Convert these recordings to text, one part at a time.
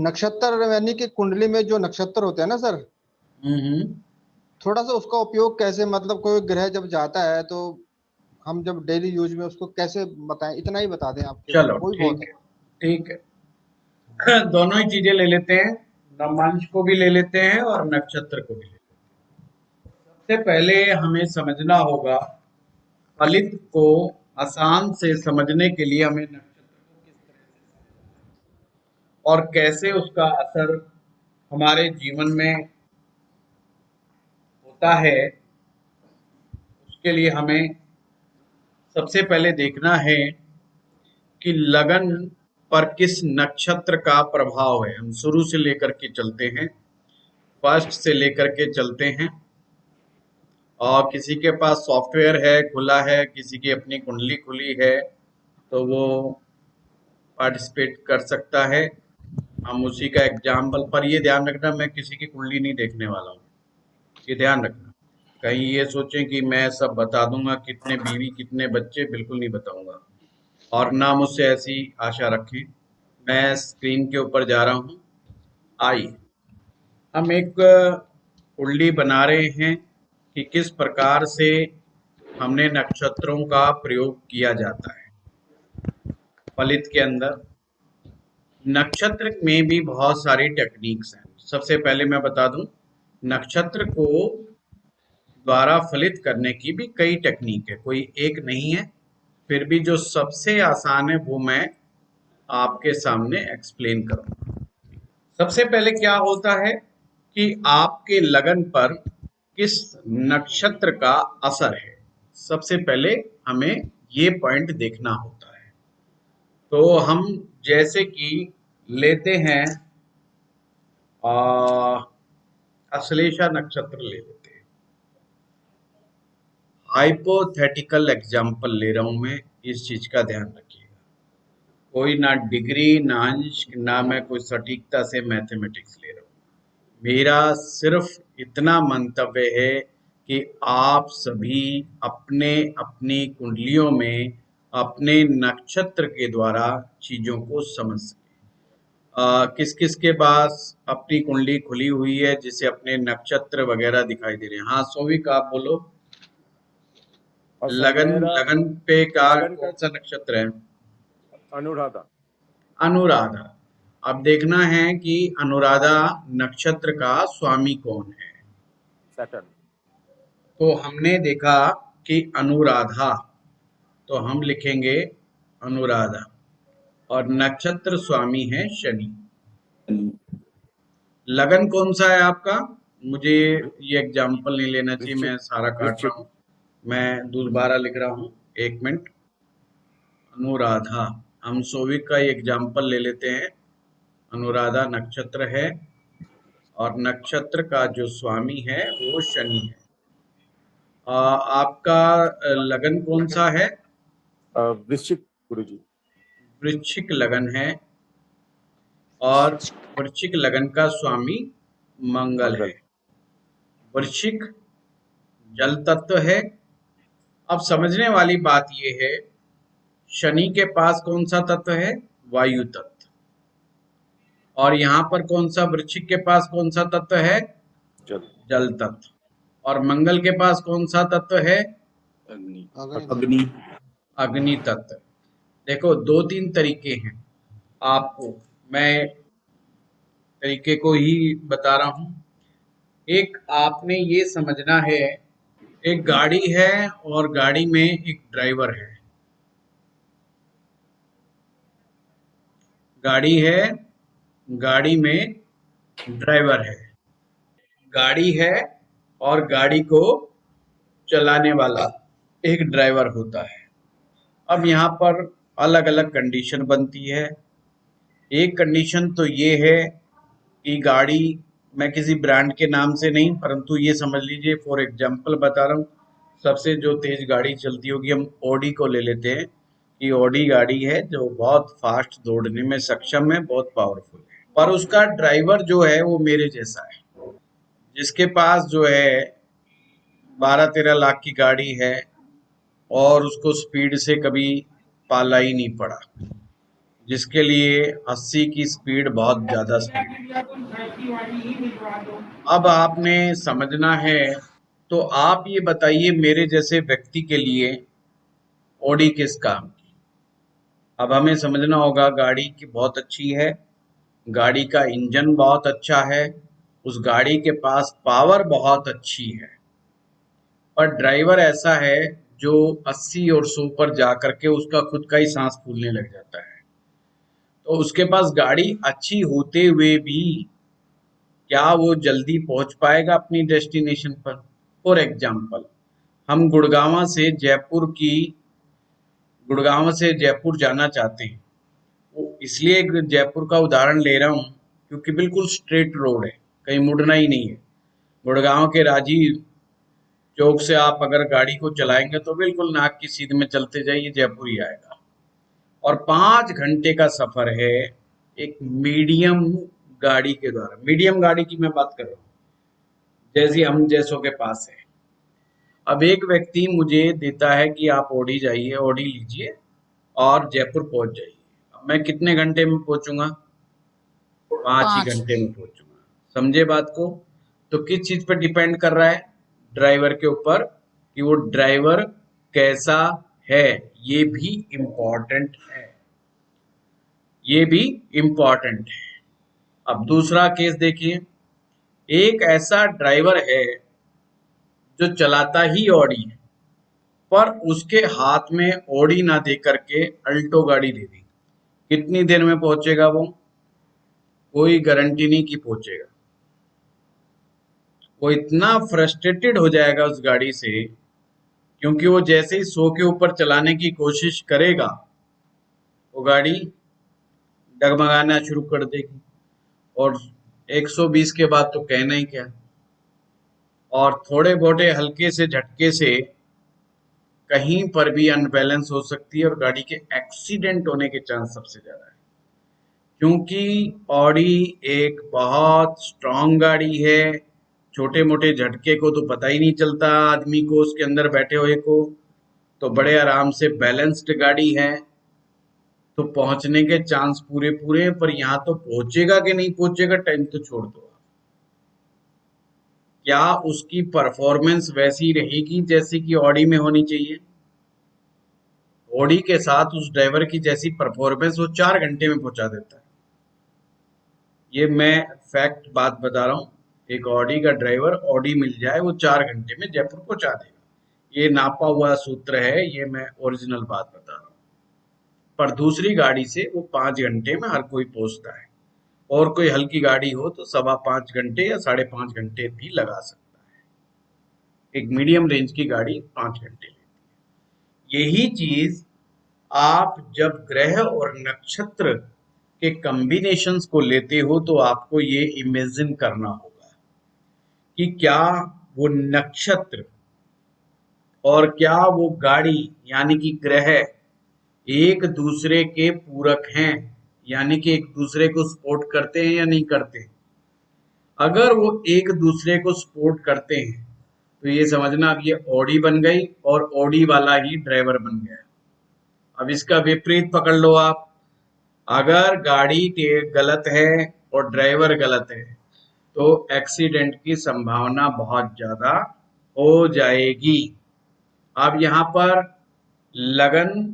नक्षत्र यानी कि कुंडली में जो नक्षत्र होते हैं ना सर, हम्म। थोड़ा सा उसका उपयोग कैसे, मतलब कोई ग्रह जब जाता है तो हम जब डेली यूज में उसको कैसे बताएं, इतना ही बता दें आप केवल, चलो वो भी बहुत ठीक है। है, ठीक है। दोनों ही चीजें ले लेते हैं, नवमांश को भी ले लेते हैं और नक्षत्र को भी ले लेते हैं। सबसे पहले हमें समझना होगा, फलित को आसान से समझने के लिए हमें नक्षत्र को किस तरह से और कैसे उसका असर हमारे जीवन में होता है, उसके लिए हमें सबसे पहले देखना है कि लगन पर किस नक्षत्र का प्रभाव है। हम शुरू से लेकर के चलते हैं, फर्स्ट से लेकर के चलते हैं। और किसी के पास सॉफ्टवेयर है खुला है, किसी की अपनी कुंडली खुली है, तो वो पार्टिसिपेट कर सकता है। हम उसी का एग्जाम्पल, पर ये ध्यान रखना मैं किसी की कुंडली नहीं देखने वाला हूँ, ये ध्यान रखना। कहीं ये सोचें कि मैं सब बता दूंगा, कितने बीवी कितने बच्चे, बिल्कुल नहीं बताऊंगा, और ना मुझसे ऐसी आशा रखें। मैं स्क्रीन के ऊपर जा रहा हूँ। आइए हम एक कुंडली बना रहे हैं कि किस प्रकार से हमने नक्षत्रों का प्रयोग किया जाता है फलित के अंदर। नक्षत्र में भी बहुत सारी टेक्निक्स हैं। सबसे पहले मैं बता दूं, नक्षत्र को द्वारा फलित करने की भी कई टेक्निक है, कोई एक नहीं है। फिर भी जो सबसे आसान है वो मैं आपके सामने एक्सप्लेन करूंगा। सबसे पहले क्या होता है कि आपके लगन पर किस नक्षत्र का असर है, सबसे पहले हमें ये पॉइंट देखना होता है। तो हम जैसे कि लेते हैं अश्लेषा नक्षत्र ले लेते हैं, हाइपोथेटिकल एग्जाम्पल ले रहा हूं मैं, इस चीज का ध्यान रखिएगा। कोई ना डिग्री ना अंश ना मैं कोई सटीकता से मैथमेटिक्स ले रहा हूँ। मेरा सिर्फ इतना मंतव्य है कि आप सभी अपने अपनी कुंडलियों में अपने नक्षत्र के द्वारा चीजों को समझ सकें। किस किस के पास अपनी कुंडली खुली हुई है जिसे अपने नक्षत्र वगैरह दिखाई दे रहे हैं? हाँ सौविक आप बोलो। और सर लगन मेरा लगन पे का लगन का कौन सा नक्षत्र है? अनुराधा। अनुराधा। अब देखना है कि अनुराधा नक्षत्र का स्वामी कौन है। सैटर्न। तो हमने देखा कि अनुराधा, तो हम लिखेंगे अनुराधा, और नक्षत्र स्वामी है शनि। लगन कौन सा है आपका? मुझे ये एग्जाम्पल नहीं लेना चाहिए, मैं वृश्चिक। सारा काट रहा वृश्चिक। हूँ, मैं दोबारा लिख रहा हूँ, एक मिनट। अनुराधा, हम सोविक का एग्जाम्पल ले लेते हैं। अनुराधा नक्षत्र है और नक्षत्र का जो स्वामी है वो शनि है। आपका लगन कौन सा है? वृश्चिक गुरुजी। वृश्चिक लगन है और वृश्चिक लगन का स्वामी मंगल है। वृश्चिक जल तत्व है। अब समझने वाली बात यह है, शनि के पास कौन सा तत्व है? वायु तत्व। और यहाँ पर कौन सा, वृश्चिक के पास कौन सा तत्व है? जल। जल तत्व। और मंगल के पास कौन सा तत्व है? अग्नि। अग्नि। अग्नि तत्व। देखो दो तीन तरीके हैं, आपको मैं तरीके को ही बता रहा हूं। एक आपने ये समझना है, एक गाड़ी है और गाड़ी में एक ड्राइवर है। गाड़ी है, गाड़ी में ड्राइवर है। गाड़ी है और गाड़ी को चलाने वाला एक ड्राइवर होता है। अब यहाँ पर अलग अलग कंडीशन बनती है। एक कंडीशन तो ये है कि गाड़ी, मैं किसी ब्रांड के नाम से नहीं, परंतु ये समझ लीजिए, फॉर एग्जांपल बता रहा हूँ, सबसे जो तेज गाड़ी चलती होगी, हम ऑडी को ले लेते हैं कि ऑडी गाड़ी है जो बहुत फास्ट दौड़ने में सक्षम है, बहुत पावरफुल है, पर उसका ड्राइवर जो है वो मेरे जैसा है, जिसके पास जो है 12-13 लाख की गाड़ी है और उसको स्पीड से कभी पाला ही नहीं पड़ा। जिसके लिए 80 की स्पीड बहुत ज्यादा स्पीड। अब आपने समझना है, तो आप ये बताइए मेरे जैसे व्यक्ति के लिए ऑडी किस काम की। अब हमें समझना होगा गाड़ी की बहुत अच्छी है, गाड़ी का इंजन बहुत अच्छा है, उस गाड़ी के पास पावर बहुत अच्छी है, पर ड्राइवर ऐसा है जो 80 और 100 पर जा करके उसका खुद का ही सांस फूलने लग जाता है। तो उसके पास गाड़ी अच्छी होते हुए भी क्या वो जल्दी पहुंच पाएगा अपनी डेस्टिनेशन पर? फॉर एग्जाम्पल, हम गुड़गांव से जयपुर जाना चाहते हैं। वो इसलिए जयपुर का उदाहरण ले रहा हूँ क्योंकि बिल्कुल स्ट्रेट रोड है, कहीं मुड़ना ही नहीं है। गुड़गांव के राजीव चौक से आप अगर गाड़ी को चलाएंगे तो बिल्कुल नाक की सीध में चलते जाइए, जयपुर ही आएगा। और 5 घंटे का सफर है एक मीडियम गाड़ी के द्वारा। मीडियम गाड़ी की मैं बात कर रहा हूँ, जैसी हम जैसों के पास है। अब एक व्यक्ति मुझे देता है कि आप ऑडी जाइए, ऑडी लीजिए और जयपुर पहुंच जाइए। अब मैं कितने घंटे में पहुंचूंगा? 5 ही 5। घंटे में पहुंचूंगा। समझे बात को? तो किस चीज पर डिपेंड कर रहा है? ड्राइवर के ऊपर, कि वो ड्राइवर कैसा है। ये भी इम्पोर्टेंट है, ये भी इम्पोर्टेंट है। अब दूसरा केस देखिए, एक ऐसा ड्राइवर है जो चलाता ही ऑडी है, पर उसके हाथ में ऑडी ना दे करके अल्टो गाड़ी दे दी। कितनी देर में पहुंचेगा वो? कोई गारंटी नहीं कि पहुंचेगा। वो इतना फ्रस्ट्रेटेड हो जाएगा उस गाड़ी से, क्योंकि वो जैसे ही 100 के ऊपर चलाने की कोशिश करेगा, वो गाड़ी डगमगाना शुरू कर देगी। और 120 के बाद तो कहना ही क्या। और थोड़े बोटे हल्के से झटके से कहीं पर भी अनबैलेंस हो सकती है और गाड़ी के एक्सीडेंट होने के चांस सबसे ज्यादा है। क्योंकि ऑडी एक बहुत स्ट्रांग गाड़ी है, छोटे मोटे झटके को तो पता ही नहीं चलता आदमी को, उसके अंदर बैठे हुए को। तो बड़े आराम से बैलेंस्ड गाड़ी है, तो पहुंचने के चांस पूरे पूरे हैं। पर यहाँ तो पहुंचेगा कि नहीं पहुंचेगा टाइम तो छोड़ दो। क्या उसकी परफॉर्मेंस वैसी रहेगी जैसी कि ऑडी में होनी चाहिए? ऑडी के साथ उस ड्राइवर की जैसी परफॉर्मेंस वो 4 घंटे में पहुंचा देता है। ये मैं फैक्ट बात बता रहा हूँ। एक ऑडी का ड्राइवर ऑडी मिल जाए, वो 4 घंटे में जयपुर पहुंचा देगा। ये नापा हुआ सूत्र है, ये मैं ओरिजिनल बात बता रहा हूँ। पर दूसरी गाड़ी से वो 5 घंटे में हर कोई पहुंचता है। और कोई हल्की गाड़ी हो तो 5.25 घंटे या 5.5 घंटे भी लगा सकता है। एक मीडियम रेंज की गाड़ी 5 घंटे लेती है। यही चीज आप जब ग्रह और नक्षत्र के कॉम्बिनेशंस को लेते हो तो आपको ये इमेजिन करना होगा कि क्या वो नक्षत्र और क्या वो गाड़ी यानी कि ग्रह एक दूसरे के पूरक हैं, यानी कि एक दूसरे को सपोर्ट करते हैं या नहीं करते। अगर वो एक दूसरे को सपोर्ट करते हैं तो ये समझना अब ये ऑडी बन गई और ऑडी वाला ही ड्राइवर बन गया। अब इसका विपरीत पकड़ लो आप। अगर गाड़ी गलत है और ड्राइवर गलत है तो एक्सीडेंट की संभावना बहुत ज्यादा हो जाएगी। अब यहाँ पर लगन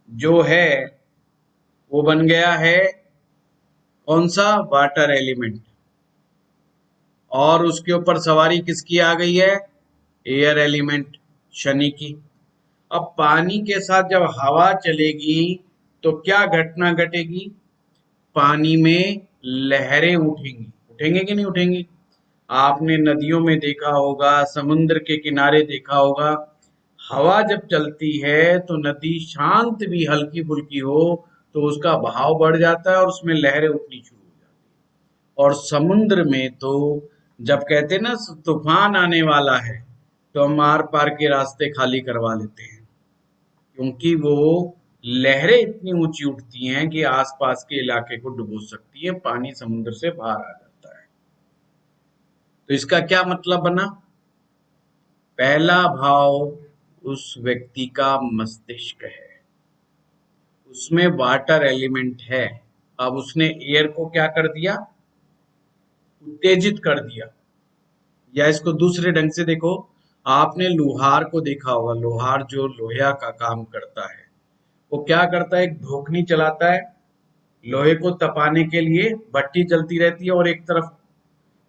जो है वो बन गया है कौन सा? Water element. और उसके ऊपर सवारी किसकी आ गई है? एयर एलिमेंट, शनि की। अब पानी के साथ जब हवा चलेगी तो क्या घटना घटेगी? पानी में लहरें उठेंगी। उठेंगे कि नहीं उठेंगी? आपने नदियों में देखा होगा, समुद्र के किनारे देखा होगा, हवा जब चलती है तो नदी शांत भी हल्की फुल्की हो तो उसका बहाव बढ़ जाता है और उसमें लहरें उठनी शुरू हो जाती है। और समुद्र में तो जब कहते हैं ना तूफान आने वाला है, तो हम आर पार के रास्ते खाली करवा लेते हैं, क्योंकि वो लहरें इतनी ऊंची उठती हैं कि आसपास के इलाके को डुबो सकती है, पानी समुद्र से बाहर आ जाता है। तो इसका क्या मतलब बना? पहला भाव उस व्यक्ति का मस्तिष्क है, उसमें वाटर एलिमेंट है। अब उसने एयर को क्या कर दिया, उत्तेजित कर दिया। या इसको दूसरे ढंग से देखो, आपने लोहार को देखा होगा, लोहार जो लोहा का काम करता है वो क्या करता है, एक धोखनी चलाता है, लोहे को तपाने के लिए भट्टी चलती रहती है और एक तरफ,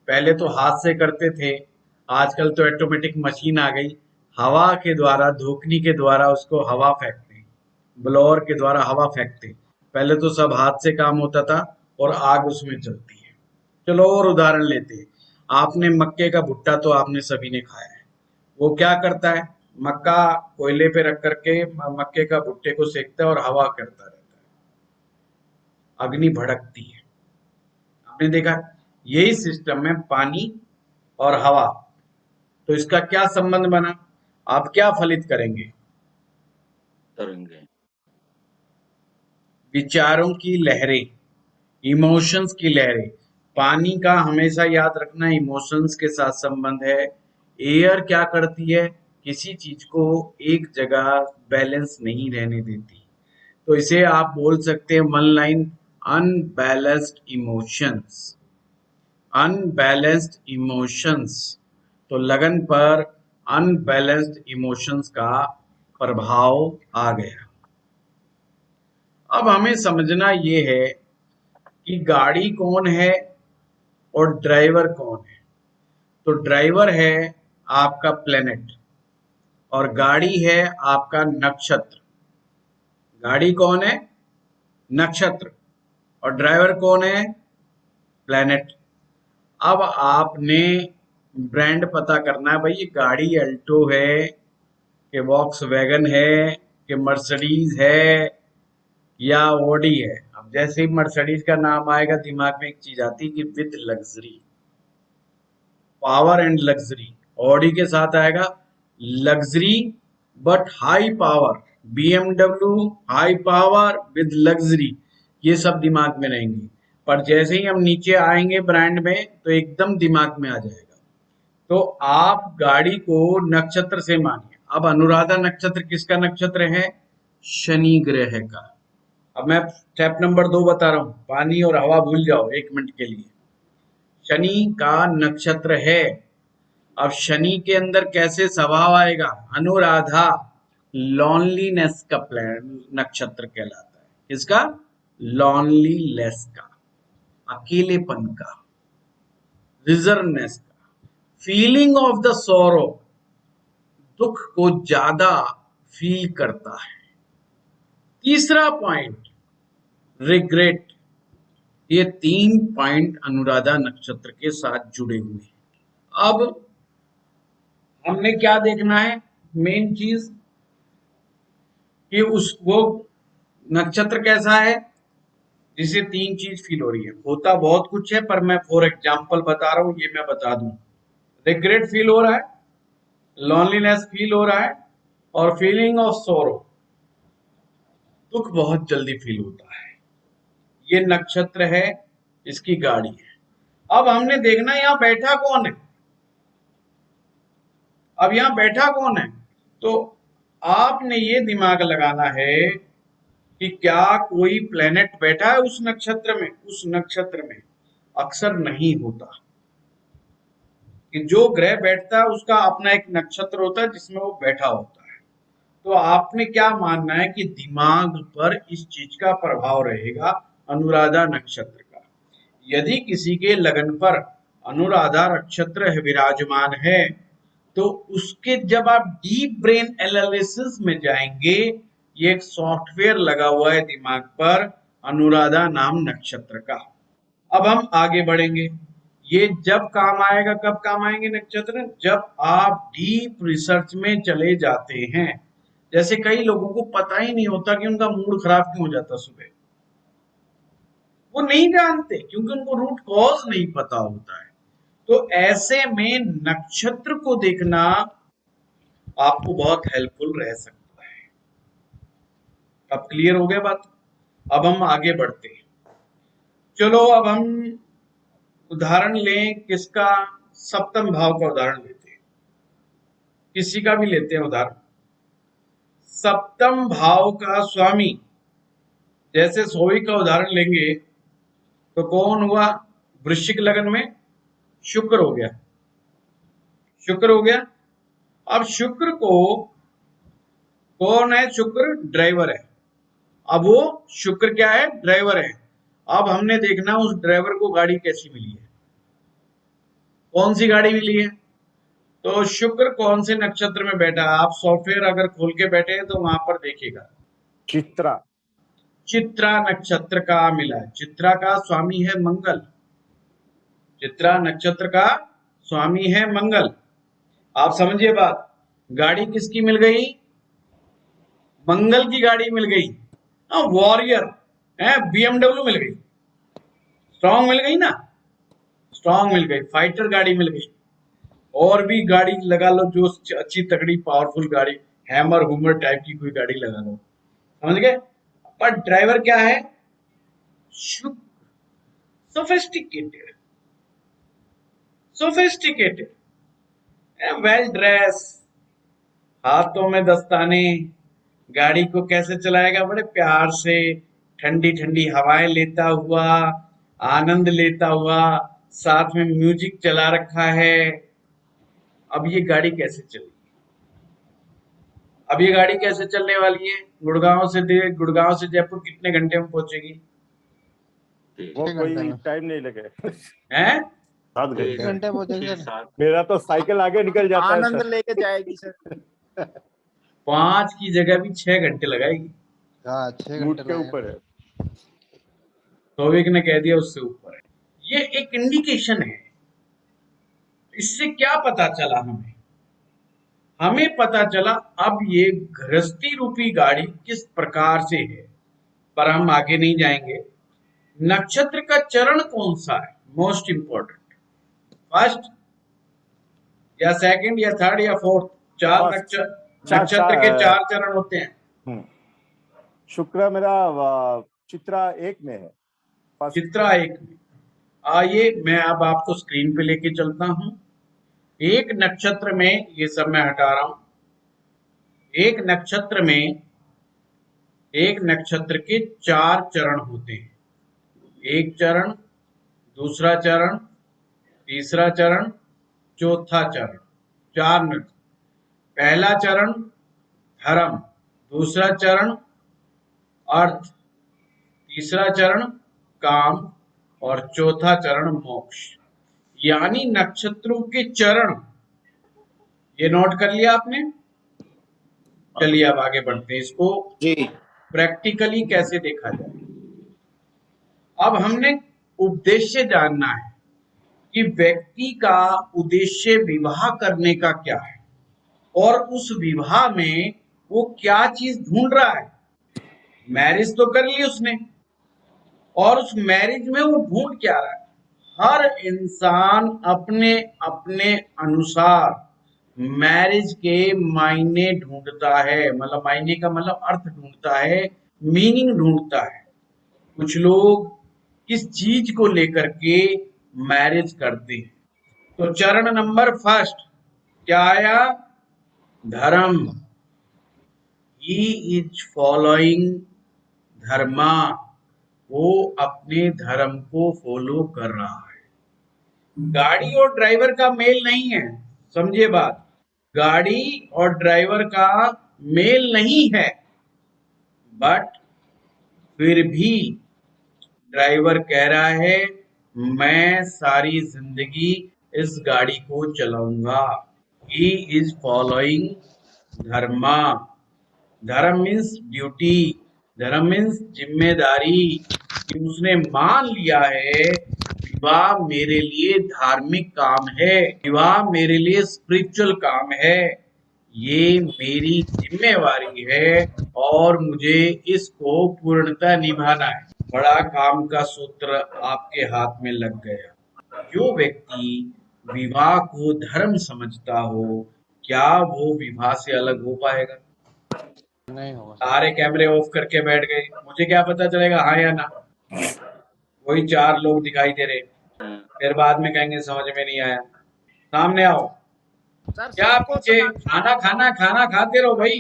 पहले तो हाथ से करते थे, आजकल तो ऑटोमेटिक मशीन आ गई, हवा के द्वारा, धोखनी के द्वारा उसको हवा फेंकते हैं, ब्लोअर के द्वारा हवा फेंकते हैं। पहले तो सब हाथ से काम होता था और आग उसमें चलती है। चलो और उदाहरण लेते हैं, आपने मक्के का भुट्टा तो आपने सभी ने खाया है। वो क्या करता है, मक्का कोयले पे रख करके मक्के का भुट्टे को सेकता है और हवा करता रहता है, अग्नि भड़कती है। आपने देखा, यही सिस्टम है पानी और हवा। तो इसका क्या संबंध बना, आप क्या फलित करेंगे, तरंगे। विचारों की लहरें, इमोशंस की लहरें। पानी का हमेशा याद रखना इमोशंस के साथ संबंध है। एयर क्या करती है, किसी चीज को एक जगह बैलेंस नहीं रहने देती। तो इसे आप बोल सकते हैं one line, unbalanced emotions. Unbalanced emotions, तो लगन पर अनबैलेंस्ड इमोशंस का प्रभाव आ गया। अब हमें समझना ये है कि गाड़ी कौन है और ड्राइवर कौन है। तो ड्राइवर है आपका प्लेनेट और गाड़ी है आपका नक्षत्र। गाड़ी कौन है, नक्षत्र, और ड्राइवर कौन है, प्लेनेट। अब आपने ब्रांड पता करना है, भाई ये गाड़ी अल्टो है कि वॉक्सवैगन है कि मर्सिडीज है या ऑडी है। अब जैसे ही मर्सिडीज का नाम आएगा दिमाग में एक चीज आती है कि with luxury, power and luxury. Audi के साथ आएगा luxury but high power, BMW high power with luxury, ये सब दिमाग में रहेंगे। पर जैसे ही हम नीचे आएंगे ब्रांड में तो एकदम दिमाग में आ जाएगा। तो आप गाड़ी को नक्षत्र से मानिए। अब अनुराधा नक्षत्र किसका नक्षत्र है, शनि ग्रह का। अब मैं स्टेप नंबर 2 बता रहा हूं, पानी और हवा भूल जाओ 1 मिनट के लिए। शनि का नक्षत्र है। अब शनि के अंदर कैसे स्वभाव आएगा, अनुराधा, लॉनलीनेस का प्लान नक्षत्र कहलाता है। किसका, लॉनलीनेस का, अकेलेपन का, रिजर्वनेस का, फीलिंग ऑफ द सोरो, दुख को ज्यादा फील करता है। तीसरा पॉइंट रिग्रेट। ये 3 पॉइंट अनुराधा नक्षत्र के साथ जुड़े हुए हैं। अब हमने क्या देखना है, मेन चीज कि उस वो नक्षत्र कैसा है जिसे 3 चीज फील हो रही है। होता बहुत कुछ है पर मैं फॉर एग्जांपल बता रहा हूं, ये मैं बता दूं। रिग्रेट फील हो रहा है, लॉनलीनेस फील हो रहा है और फीलिंग ऑफ सोरो, दुख बहुत जल्दी फील होता है। ये नक्षत्र है, इसकी गाड़ी है। अब हमने देखना यहाँ बैठा कौन है। अब यहाँ बैठा कौन है, तो आपने ये दिमाग लगाना है कि क्या कोई प्लेनेट बैठा है उस नक्षत्र में। उस नक्षत्र में अक्सर नहीं होता, कि जो ग्रह बैठता है उसका अपना एक नक्षत्र होता है जिसमें वो बैठा होता है। तो आपने क्या मानना है कि दिमाग पर इस चीज का प्रभाव रहेगा, अनुराधा नक्षत्र का। यदि किसी के लगन पर अनुराधा नक्षत्र विराजमान है तो उसके जब आप डीप ब्रेन एनालिसिस में जाएंगे, ये एक सॉफ्टवेयर लगा हुआ है दिमाग पर अनुराधा नाम नक्षत्र का। अब हम आगे बढ़ेंगे, ये जब काम आएगा, कब काम आएंगे नक्षत्र, जब आप डीप रिसर्च में चले जाते हैं। जैसे कई लोगों को पता ही नहीं होता कि उनका मूड खराब क्यों हो जाता सुबह, वो नहीं जानते क्योंकि उनको रूट कॉज नहीं पता होता है। तो ऐसे में नक्षत्र को देखना आपको बहुत हेल्पफुल रह सकता है। अब क्लियर हो गया बात। अब हम आगे बढ़ते हैं। चलो अब हम उदाहरण लें, किसका, सप्तम भाव का उदाहरण लेते हैं, किसी का भी लेते हैं उदाहरण। सप्तम भाव का स्वामी जैसे सोई का उदाहरण लेंगे तो कौन हुआ वृश्चिक लगन में? शुक्र हो गया, शुक्र हो गया। अब शुक्र को कौन है? शुक्र ड्राइवर है। अब वो शुक्र क्या है? ड्राइवर है। अब हमने देखना उस ड्राइवर को गाड़ी कैसी मिली है, कौन सी गाड़ी मिली है। तो शुक्र कौन से नक्षत्र में बैठा है? आप सॉफ्टवेयर अगर खोल के बैठे हैं तो वहां पर देखिएगा, चित्रा। चित्रा नक्षत्र का मिला है। चित्रा का स्वामी है मंगल, चित्रा नक्षत्र का स्वामी है मंगल। आप समझिए बात, गाड़ी किसकी मिल गई? मंगल की गाड़ी मिल गई। वॉरियर है, BMW मिल गई, स्ट्रॉन्ग मिल गई ना, स्ट्रॉन्ग मिल गई, फाइटर गाड़ी मिल गई। और भी गाड़ी लगा लो जो अच्छी तगड़ी पावरफुल गाड़ी, हैमर हुमर टाइप की कोई गाड़ी लगा लो, समझ गए। पर ड्राइवर क्या है? सोफिस्टिकेटेड, सोफिस्टिकेटेड, वेल ड्रेस, हाथों में दस्ताने, गाड़ी को कैसे चलाएगा? बड़े प्यार से, ठंडी ठंडी हवाएं लेता हुआ, आनंद लेता हुआ, साथ में म्यूजिक चला रखा है। अब ये गाड़ी कैसे चलेगी? अब ये गाड़ी कैसे चलने वाली है? गुड़गांव से जयपुर कितने घंटे में पहुंचेगी? वो 6 कोई घंटे में। टाइम नहीं लगे। हैं? 7 घंटे। 6 घंटे पहुंचेगी सर। 7 मेरा तो साइकिल आगे निकल जाता है आनंद सर। लेके जाएगी सर। 5 की जगह भी 6 घंटे लगाएगी। हाँ 6 मूड घंटे के लगेगा। ऊपर है। तौफीक ने कह दिया उससे ऊपर है। ये एक इंडिकेशन है। इससे क्या पता चला हमें? हमें पता चला अब ये गृहस्थी रूपी गाड़ी किस प्रकार से है, पर हम आगे नहीं जाएंगे। नक्षत्र का चरण कौन सा है? मोस्ट इंपॉर्टेंट, फर्स्ट या सेकंड या थर्ड या फोर्थ? चार First. नक्षत्र के 4 चरण होते हैं। शुक्र मेरा चित्रा 1 में है। First. चित्रा 1 में। आइए मैं अब आपको स्क्रीन पे लेके चलता हूं। एक नक्षत्र में, ये सब मैं हटा रहा हूं, एक नक्षत्र में एक नक्षत्र के 4 चरण होते हैं। एक चरण, दूसरा चरण, तीसरा चरण, चौथा चरण, 4 नक्षत्र। पहला चरण धर्म, दूसरा चरण अर्थ, तीसरा चरण काम और चौथा चरण मोक्ष। यानी नक्षत्रों के चरण, ये नोट कर लिया आपने? चलिए अब आगे बढ़ते हैं, इसको जी प्रैक्टिकली कैसे देखा जाए। अब हमने उद्देश्य जानना है कि व्यक्ति का उद्देश्य विवाह करने का क्या है और उस विवाह में वो क्या चीज ढूंढ रहा है। मैरिज तो कर ली उसने, और उस मैरिज में वो ढूंढ क्या रहा है। हर इंसान अपने अपने अनुसार मैरिज के मायने ढूंढता है, मतलब मायने का मतलब अर्थ ढूंढता है, मीनिंग ढूंढता है। कुछ लोग किस चीज को लेकर के मैरिज करते हैं। तो चरण नंबर फर्स्ट क्या आया? धर्म। ही इज फॉलोइंग धर्मा, वो अपने धर्म को फॉलो कर रहा है। गाड़ी और ड्राइवर का मेल नहीं है, समझिए बात, गाड़ी और ड्राइवर का मेल नहीं है, बट फिर भी ड्राइवर कह रहा है मैं सारी जिंदगी इस गाड़ी को चलाऊंगा। ही इज फॉलोइंग धर्मा। धर्म मीन्स ड्यूटी, धर्म मीन्स जिम्मेदारी, कि उसने मान लिया है विवाह मेरे लिए धार्मिक काम है, विवाह मेरे लिए स्पिरिचुअल काम है, ये मेरी जिम्मेवारी है और मुझे इसको पूर्णतः निभाना है। बड़ा काम का सूत्र आपके हाथ में लग गया। जो व्यक्ति विवाह को धर्म समझता हो, क्या वो विवाह से अलग हो पाएगा? नहीं होगा। सारे कैमरे ऑफ करके बैठ गए, मुझे क्या पता चलेगा हाँ या ना? वही 4 लोग दिखाई दे रहे, फिर बाद में कहेंगे समझ में नहीं आया। सामने आओ। सर क्या सबको पीछे समान- खाना खाते रहो भाई,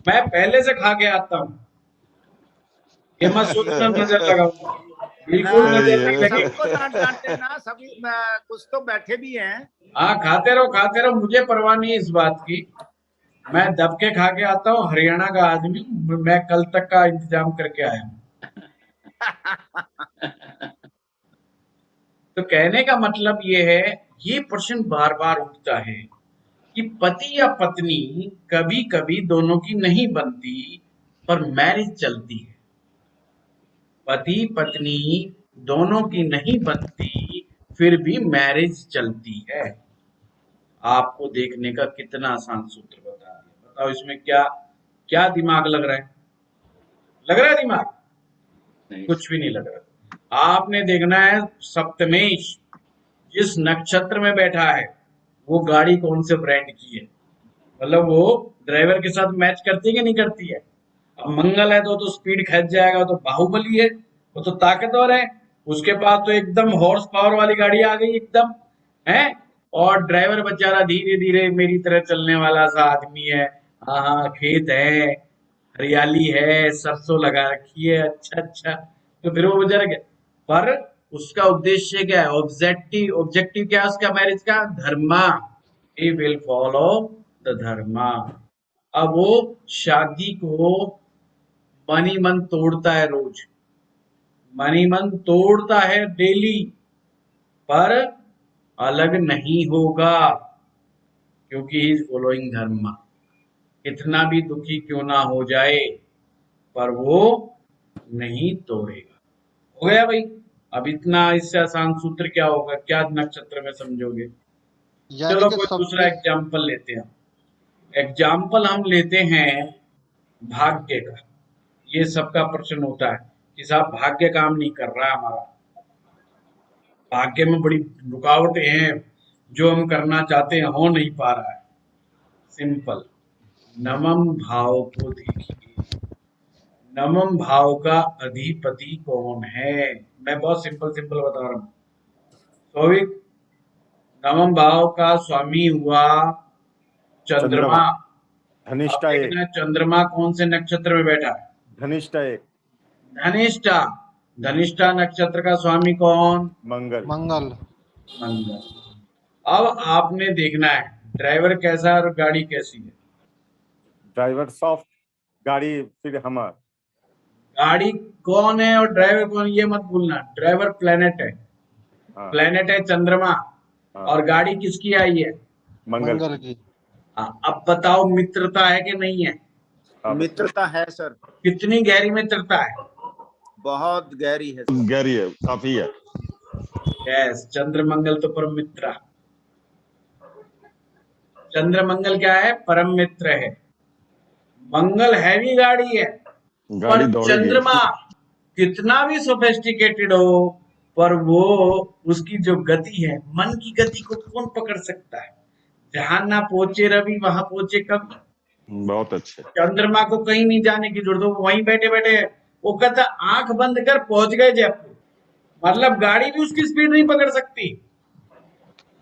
मैं पहले से खा के आता हूँ। ये मत सोचना नजर लगाऊंगा, बिल्कुल ना, नजर नहीं लगी। सबको डांटे ना, सभी कुछ तो बैठे भी हैं। हाँ, खाते रहो, मुझे परवाह नहीं है इस बात की। मैं दब के खा के आता हूँ, हरियाणा का आदमी हूँ, मैं कल तक का इंतजाम करके आया हूँ। तो कहने का मतलब ये है, ये प्रश्न बार बार उठता है कि पति या पत्नी कभी कभी दोनों की नहीं बनती, पर मैरिज चलती है। पति पत्नी दोनों की नहीं बनती, फिर भी मैरिज चलती है। आपको देखने का कितना आसान सूत्र बता दिया। बताओ इसमें क्या क्या दिमाग लग रहा है? लग रहा है दिमाग? नहीं कुछ भी नहीं लग रहा। आपने देखना है सप्तमेश जिस नक्षत्र में बैठा है वो गाड़ी कौन से ब्रांड की है, मतलब वो ड्राइवर के साथ मैच करती है कि नहीं करती है। अब मंगल है तो स्पीड खच जाएगा, तो बाहुबली है, वो तो ताकतवर है, उसके पास तो एकदम हॉर्स पावर वाली गाड़ी आ गई एकदम है। और ड्राइवर बेचारा धीरे धीरे मेरी तरह चलने वाला सा आदमी है। हाँ हाँ, खेत है, हरियाली है, सरसों लगा रखी है, अच्छा अच्छा। तो फिर वो बेचारा क्या, पर उसका उद्देश्य क्या है? ऑब्जेक्टिव ऑब्जेक्टिव क्या है उसका मैरिज का? धर्मा। ही विल फॉलो द धर्मा। अब वो शादी को मन ही मन तोड़ता है, रोज मन ही मन तोड़ता है डेली, पर अलग नहीं होगा, क्योंकि ही इज फॉलोइंग धर्मा। कितना भी दुखी क्यों ना हो जाए, पर वो नहीं तोड़ेगा। हो गया भाई। अब इतना इससे आसान सूत्र क्या होगा? क्या नक्षत्र में समझोगे? यानी चलो कि कोई दूसरा सबसे एग्जाम्पल लेते हैं। एग्जाम्पल हम लेते हैं भाग्य का। ये सबका प्रश्न होता है कि साहब भाग्य काम नहीं कर रहा है हमारा, भाग्य में बड़ी रुकावटें हैं, जो हम करना चाहते हैं हो नहीं पा रहा है। सिंपल, नवम भाव को देखिए। नवम भाव का अधिपति कौन है? मैं बहुत सिंपल सिंपल बता रहा हूँ। सौविक, नवम भाव का स्वामी हुआ चंद्रमा। चंद्रमा। अब धनिष्ठा एक। देखना है चंद्रमा कौन से नक्षत्र में बैठा है? धनिष्ठा एक। धनिष्ठा। धनिष्ठा नक्षत्र का स्वामी कौन? मंगल। मंगल। मंगल। अब आपने देखना है ड्राइवर कैसा है और गाड़ी कैसी है। ड्राइवर सॉफ्ट, गाड़ी फिर हमर। गाड़ी कौन है और ड्राइवर कौन है ये मत भूलना। ड्राइवर प्लेनेट है, हाँ प्लेनेट है चंद्रमा, हाँ। और गाड़ी किसकी आई है? मंगल मंगल की। की। हाँ, अब बताओ मित्रता है कि नहीं है? हाँ, मित्रता है सर, कितनी गहरी मित्रता है? बहुत गहरी है सर। गहरी है, काफी है। यस, चंद्र मंगल तो परम मित्र। चंद्र मंगल क्या है? परम मित्र है। मंगल हैवी गाड़ी है, पर गाड़ी दौड़ेगी। चंद्रमा कितना भी सोफेस्टिकेटेड हो, पर वो उसकी जो गति है, मन की गति को कौन पकड़ सकता है? जहां ना पहुंचे रवि वहां पहुंचे कवि। बहुत अच्छे। चंद्रमा को कहीं नहीं जाने की जरूरत, वो वहीं बैठे बैठे वो कहता आंख बंद कर पहुंच गए जयपुर। मतलब गाड़ी भी उसकी स्पीड नहीं पकड़ सकती।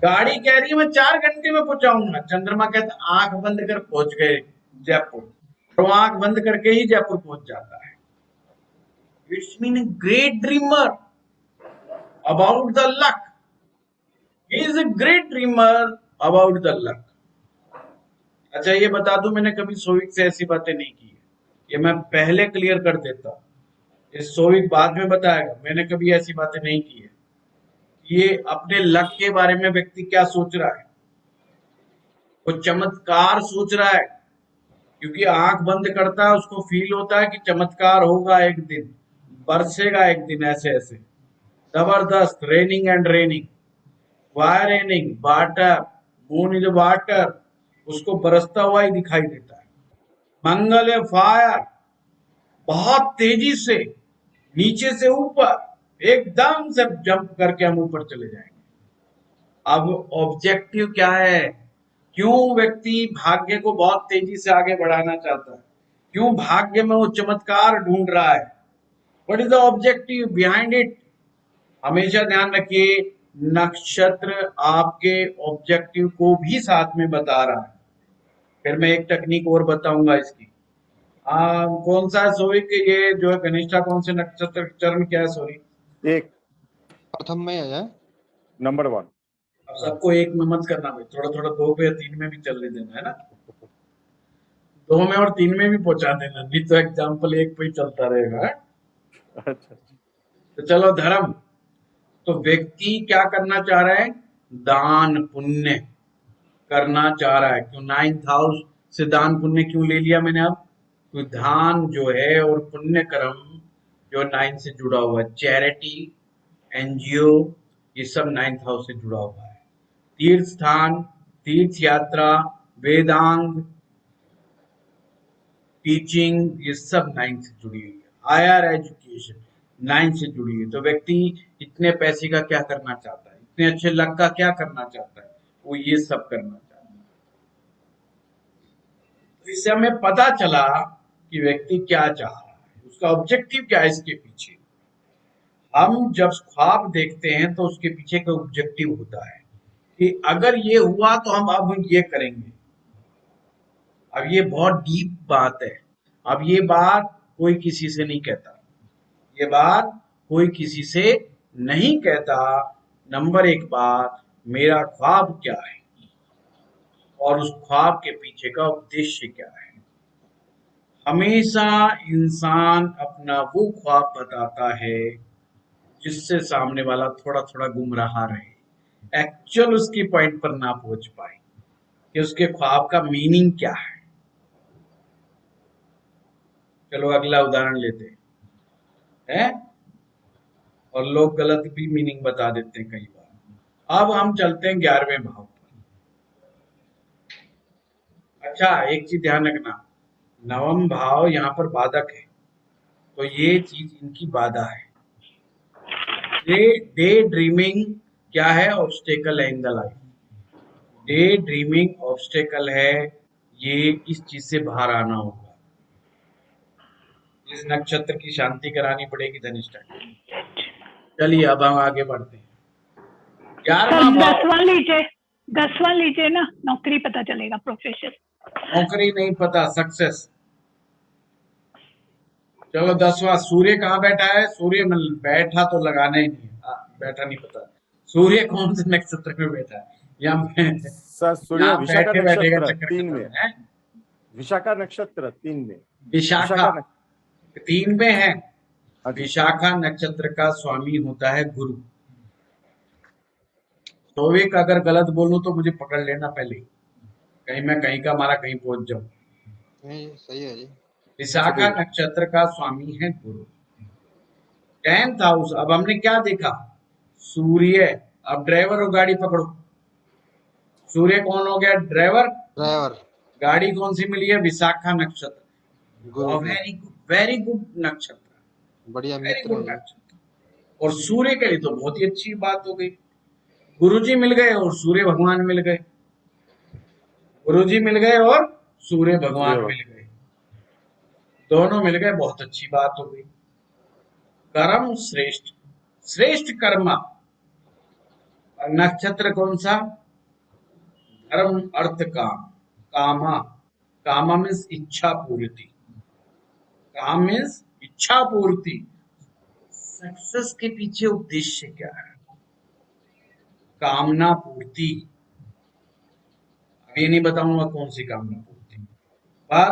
गाड़ी कह रही है मैं 4 घंटे में पहुंचाऊंगा, चंद्रमा कहता आंख बंद कर पहुंच गए जयपुर, तो आंख बंद करके ही जयपुर पहुंच जाता है। It's mean a great dreamer about the luck. He is a great dreamer about the luck. अच्छा ये बता दूं, मैंने कभी सोविक से ऐसी बातें नहीं की है, ये मैं पहले क्लियर कर देता हूं। ये सोविक बाद में बताएगा, मैंने कभी ऐसी बातें नहीं की है। ये अपने लक के बारे में व्यक्ति क्या सोच रहा है, वो चमत्कार सोच रहा है, क्योंकि आंख बंद करता है उसको फील होता है कि चमत्कार होगा एक दिन, बरसेगा एक दिन ऐसे ऐसे जबरदस्त, raining and raining, wire raining water, moon is water, उसको बरसता हुआ ही दिखाई देता है। मंगल है फायर, बहुत तेजी से नीचे से ऊपर एकदम से जंप करके हम ऊपर चले जाएंगे। अब ऑब्जेक्टिव क्या है? क्यों व्यक्ति भाग्य को बहुत तेजी से आगे बढ़ाना चाहता है? क्यों भाग्य में वो चमत्कार ढूंढ रहा है? What is the objective behind it? हमेशा ध्यान रखिए, नक्षत्र आपके ऑब्जेक्टिव को भी साथ में बता रहा है। फिर मैं एक टेक्निक और बताऊंगा इसकी। कौन सा है सोई के ये जो है कनिष्ठा कौन से नक्षत्र चरण क्या है सॉरी? एक प्रथम में है। नंबर 1। अब सबको एक में मत करना भाई, थोड़ा थोड़ा 2 पे या 3 में भी चलने देना है ना, 2 में और 3 में भी पहुंचा देना, नहीं तो एग्जाम्पल 1 पे ही चलता रहेगा। अच्छा, तो चलो धर्म, तो व्यक्ति क्या करना चाह रहा है? दान पुण्य करना चाह रहा है। क्यों 9th हाउस से दान पुण्य क्यों ले लिया मैंने अब? तो दान जो है और पुण्य कर्म जो 9 से जुड़ा हुआ है, चैरिटी, एनजीओ, ये सब 9th हाउस से जुड़ा हुआ है। तीर्थ स्थान, तीर्थ यात्रा, वेदांग, टीचिंग, ये सब 9th से जुड़ी हुई है। हायर एजुकेशन 9th से जुड़ी हुई है। तो व्यक्ति इतने पैसे का क्या करना चाहता है, इतने अच्छे लक का क्या करना चाहता है? वो ये सब करना चाहता है। तो इससे हमें पता चला कि व्यक्ति क्या चाह रहा है, उसका ऑब्जेक्टिव क्या है इसके पीछे। हम जब ख्वाब देखते हैं तो उसके पीछे का ऑब्जेक्टिव होता है कि अगर ये हुआ तो हम अब ये करेंगे। अब ये बहुत डीप बात है। अब ये बात कोई किसी से नहीं कहता, ये बात कोई किसी से नहीं कहता। नंबर 1 बात, मेरा ख्वाब क्या है और उस ख्वाब के पीछे का उद्देश्य क्या है। हमेशा इंसान अपना वो ख्वाब बताता है जिससे सामने वाला थोड़ा थोड़ा गुमराह रहे, एक्चुअल उसकी पॉइंट पर ना पहुंच पाए कि उसके ख्वाब का मीनिंग क्या है। चलो अगला उदाहरण लेते हैं, और लोग गलत भी मीनिंग बता देते हैं कई बार। अब हम चलते हैं 11वें भाव पर। अच्छा, एक चीज ध्यान रखना, 9वां भाव यहाँ पर बाधक है, तो ये चीज इनकी बाधा है। डे ड्रीमिंग क्या है? ऑब्स्टेकल है in the life. Day dreaming obstacle है, ये इस चीज से बाहर आना होगा। इस नक्षत्र की शांति करानी पड़ेगी धनिष्ठा। चलिए अब हम आगे बढ़ते हैं। 11वां भाव, 10वां लीजिए ना, नौकरी पता चलेगा, प्रोफेशन। नौकरी नहीं पता, सक्सेस। चलो 10वां, सूर्य कहाँ बैठा है? सूर्य में बैठा तो लगाना ही नहीं है, बैठा नहीं पता। सूर्य कौन से नक्षत्र में बैठा है? सर सूर्य विशाखा बैठेगा नक्षत्र चक्कर 3 खत्म में, है। विशाखा नक्षत्र 3 में, विशाखा 3 में है। हाँ जी। विशाखा नक्षत्र का स्वामी होता है गुरु। तो एक अगर गलत बोलूं तो मुझे पकड़ लेना पहले, कहीं मैं कहीं का मारा कहीं पहुंच जाऊं। नहीं सही है जी। विशाखा नक्षत्र का स्वामी है गुरु। 10th हाउस, अब हमने क्या देखा? सूर्य। अब ड्राइवर और गाड़ी पकड़ो। सूर्य कौन हो गया? ड्राइवर। ड्राइवर। गाड़ी कौन सी मिली है? विशाखा नक्षत्र। गुरु की। वेरी गुड नक्षत्र, बढ़िया वेरी मित्र गुड है। नक्षत्र। और सूर्य के लिए तो बहुत ही अच्छी बात हो गई, गुरुजी मिल गए और सूर्य भगवान मिल गए। गुरुजी मिल गए और सूर्य भगवान मिल गए, दोनों मिल गए, बहुत अच्छी बात हो गई। कर्म श्रेष्ठ, श्रेष्ठ कर्मा। नक्षत्र कौन सा? धर्म अर्थ काम। कामा, कामा मीन्स इच्छा पूर्ति, काम मीन्स इच्छा पूर्ति। सक्सेस के पीछे उद्देश्य क्या है? कामना पूर्ति। अब ये नहीं बताऊंगा कौन सी कामना पूर्ति, पर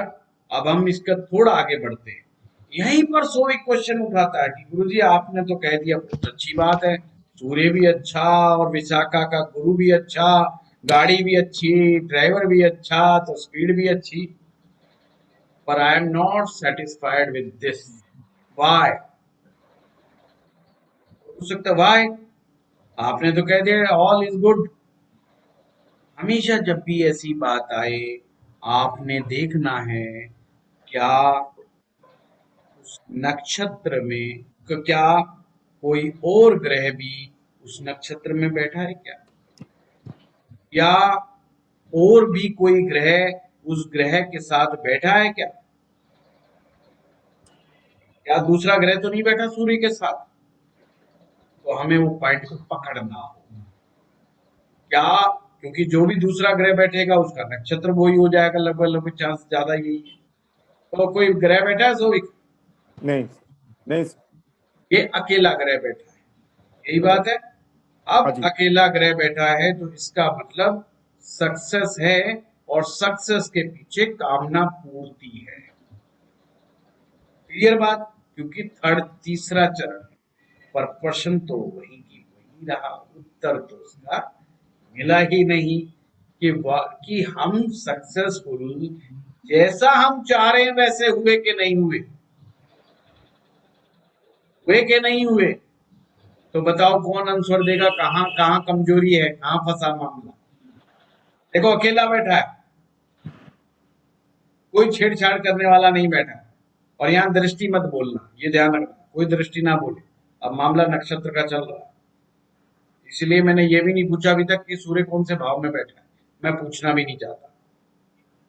अब हम इसका थोड़ा आगे बढ़ते हैं। यहीं पर सो एक क्वेश्चन उठाता है कि गुरुजी आपने तो कह दिया, बहुत अच्छी बात है, सूर्य भी अच्छा और विशाखा का गुरु भी अच्छा, गाड़ी भी अच्छी, ड्राइवर भी अच्छा, तो स्पीड भी अच्छी, पर I am not satisfied with this. Why? हो सकता है व्हाई, आपने तो कह दिया ऑल इज गुड। हमेशा जब भी ऐसी बात आए, आपने देखना है क्या उस नक्षत्र में क्या कोई और ग्रह भी उस नक्षत्र में बैठा है क्या, या और भी कोई ग्रह उस ग्रह के साथ बैठा है क्या, या दूसरा ग्रह तो नहीं बैठा सूर्य के साथ। तो हमें वो पॉइंट को पकड़ना होगा क्या, क्योंकि जो भी दूसरा ग्रह बैठेगा उसका नक्षत्र वही हो जाएगा, लगभग लगभग चांस ज्यादा यही है। तो कोई ग्रह बैठा है सोविक? नहीं नहीं सर। ये अकेला ग्रह बैठा है, यही बात है। हाँ अब जी। अकेला ग्रह बैठा है तो इसका मतलब सक्सेस है, और सक्सेस के पीछे कामना पूर्ति है। क्लियर बात? क्योंकि तीसरा चरण पर प्रश्न तो वही की वही रहा, उत्तर तो उसका मिला ही नहीं कि हम सक्सेसफुल जैसा हम चाह रहे हैं वैसे हुए कि नहीं हुए, हुए कि नहीं हुए। तो बताओ कौन आंसर देगा, कहाँ कहाँ कमजोरी है, कहाँ फंसा मामला। देखो अकेला बैठा है, कोई छेड़छाड़ करने वाला नहीं बैठा है। और यहाँ दृष्टि मत बोलना, ये ध्यान रखना, कोई दृष्टि ना बोले। अब मामला नक्षत्र का चल रहा है, इसलिए मैंने ये भी नहीं पूछा अभी तक कि सूर्य कौन से भाव में बैठा है, मैं पूछना भी नहीं चाहता।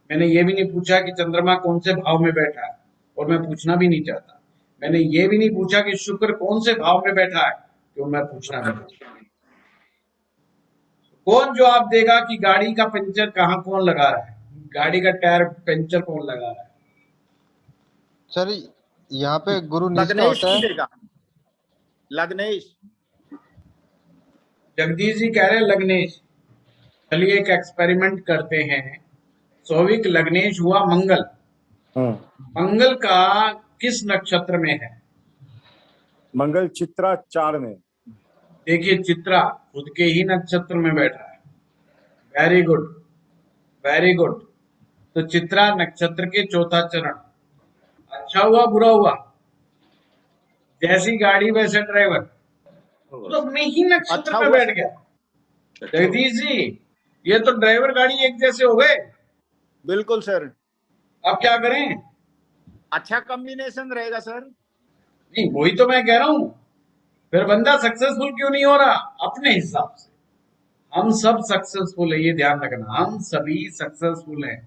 मैंने ये भी नहीं पूछा कि चंद्रमा कौन से भाव में बैठा है, और मैं पूछना भी नहीं चाहता। मैंने ये भी नहीं पूछा कि शुक्र कौन से भाव में बैठा है, तो मैं पूछना नहीं चाहता। कौन जवाब देगा कि गाड़ी का पंचर कहाँ कौन लगा रहा है, गाड़ी का टायर पंचर कौन लगा रहा है? सर यहाँ पे गुरु नीच का लग्नेश होता की है। देगा, लग्नेश। जगदीश जी कह रहे हैं लग्नेश। चलिए एक एक्सपेरिमेंट करते हैं। सौविक लग्नेश हुआ मंगल, मंगल का किस नक्षत्र में है? मंगल चित्रा 4 में। देखिए चित्रा खुद के ही नक्षत्र में बैठा है। Very good, very good. तो चित्रा नक्षत्र के चौथा चरण। अच्छा हुआ बुरा हुआ? जैसी गाड़ी वैसे ड्राइवर, तो अपने ही नक्षत्र अच्छा में हुआ बैठ सर। गया। जगदीश जी ये तो ड्राइवर गाड़ी एक जैसे हो गए। बिल्कुल सर, अब क्या करें? अच्छा कॉम्बिनेशन रहेगा सर। नहीं वही तो मैं कह रहा हूं, फिर बंदा सक्सेसफुल क्यों नहीं हो रहा अपने हिसाब से? हम सब सक्सेसफुल है, ये ध्यान रखना, हम सभी सक्सेसफुल हैं,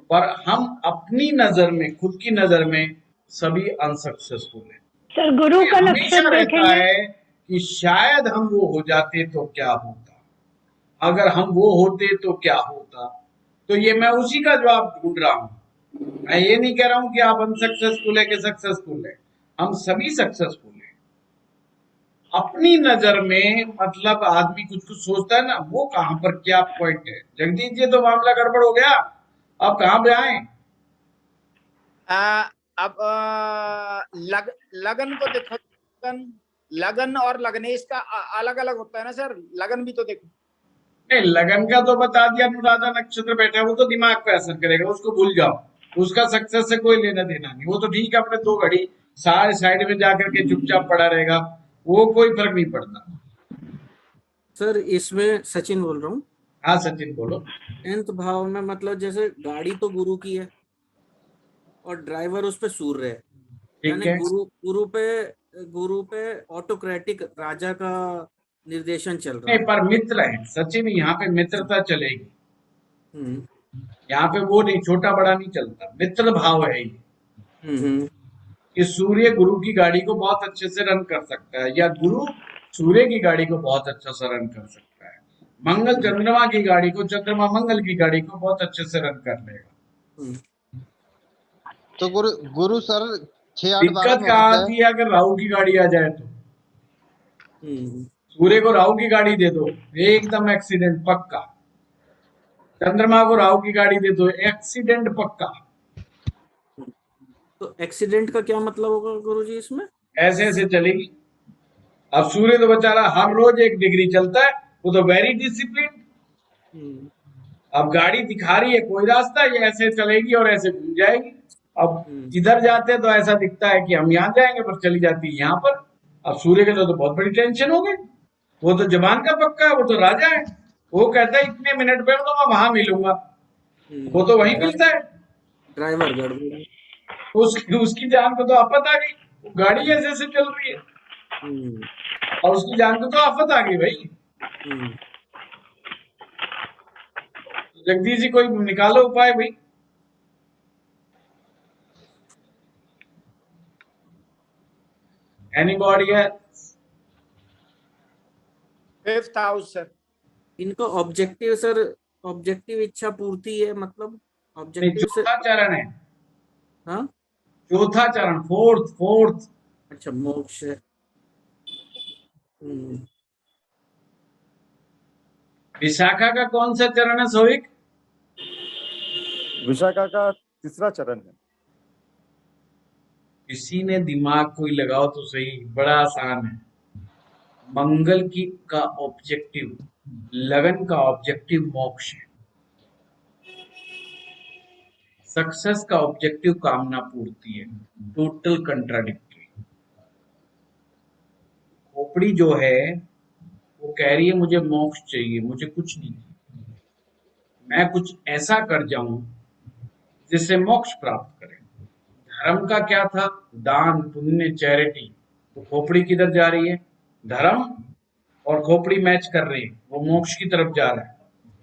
पर हम अपनी नजर में, खुद की नजर में सभी अनसक्सेसफुल हैं। सर गुरु का हमेशा नक्षत्र रहता देखेंगे। है कि शायद हम वो हो जाते तो क्या होता, अगर हम वो होते तो क्या होता। तो ये मैं उसी का जवाब ढूंढ रहा हूं। मैं ये नहीं कह रहा हूं कि आप अनसक्सेसफुल है कि सक्सेसफुल है, हम सभी सक्सेसफुल हैं अपनी नजर में। मतलब आदमी कुछ कुछ सोचता है ना, वो कहां पर क्या पॉइंट है। जगदीश जी तो मामला गड़बड़ हो गया, अब कहां पे आए? अब लगन को देखो, लगन और लग्नेश का अलग अलग होता है ना सर, लगन भी तो देखो। नहीं लगन का तो बता दिया, अनुराधा नक्षत्र बैठा है, वो तो दिमाग पे असर करेगा, उसको भूल जाओ, उसका सक्सेस से कोई लेना देना नहीं। वो तो ठीक है, अपने 2 घड़ी सारे साइड में जाकर के चुपचाप पड़ा रहेगा, वो कोई फर्क नहीं पड़ता। सर इसमें सचिन बोल रहा हूँ। हाँ सचिन बोलो। 10th भाव में मतलब जैसे गाड़ी तो गुरु की है और ड्राइवर उस पे सूर्य है, ठीक यानी है, गुरु पे ऑटोक्रेटिक राजा का निर्देशन चल रहा नहीं है। पर मित्र है सचिन, यहाँ पे मित्रता चलेगी। हम्म यहाँ पे वो नहीं, छोटा बड़ा नहीं चलता, मित्र भाव है ये। हम्म कि सूर्य गुरु की गाड़ी को बहुत अच्छे से रन कर सकता है, या गुरु सूर्य की गाड़ी को बहुत अच्छा से रन कर सकता है। मंगल चंद्रमा की गाड़ी को, चंद्रमा मंगल की गाड़ी को बहुत अच्छे से रन कर लेगा। हम्म। तो गुरु गुरु सर 6-8-12 दिक्कत में हो कहाँ सकता आती है अगर राहु की गाड़ी आ जाए तो? हम्म। सूर्य को राहु की गाड़ी दे दो, एकदम एक्सीडेंट पक्का। चंद्रमा को राहु की गाड़ी दे दो, एक्सीडेंट पक्का। तो एक्सीडेंट का क्या मतलब होगा गुरुजी इसमें? ऐसे ऐसे चलेगी। अब सूर्य तो बेचारा हर रोज 1 डिग्री चलता है, वो तो वेरी डिसिप्लिन। अब गाड़ी दिखा रही है कोई रास्ता, ये ऐसे चलेगी और ऐसे घूम जाएगी। अब इधर जाते हैं तो ऐसा दिखता है कि हम यहाँ जाएंगे, पर चली जाती है यहाँ पर। अब सूर्य के तो बहुत बड़ी टेंशन हो गई, वो तो जबान का पक्का है, वो तो राजा है। वो कहता है इतने मिनट पे तो मैं वहां मिलूंगा, वो तो वहीं मिलता है। ड्राइवर गड़बड़। उसकी जान को तो आफत आ गई, वो गाड़ी ऐसे ऐसे चल रही है और उसकी जान को तो आफत आ गई भाई। जगदीश जी कोई निकालो उपाय भाई। एनीबॉडी है? 5th house sir. इनका ऑब्जेक्टिव सर, ऑब्जेक्टिव इच्छा पूर्ति है, मतलब नहीं, ऑब्जेक्टिव से। चौथा चरण है। हाँ चौथा चरण, फोर्थ। अच्छा, मोक्ष है। विशाखा का कौन सा चरण है सोहिक? विशाखा का तीसरा चरण है। किसी ने दिमाग कोई लगाओ तो सही, बड़ा आसान है। मंगल की का ऑब्जेक्टिव, लगन का ऑब्जेक्टिव मोक्ष है। सक्सेस का ऑब्जेक्टिव कामना पूर्ति है। Total contradictory. खोपड़ी जो है वो कह रही है मुझे मोक्ष चाहिए, मुझे कुछ नहीं, मैं कुछ ऐसा कर जाऊं जिससे मोक्ष प्राप्त करे। धर्म का क्या था? दान, पुण्य, चैरिटी। तो खोपड़ी किधर जा रही है? धर्म और खोपड़ी मैच कर रही है, वो मोक्ष की तरफ जा रहा है,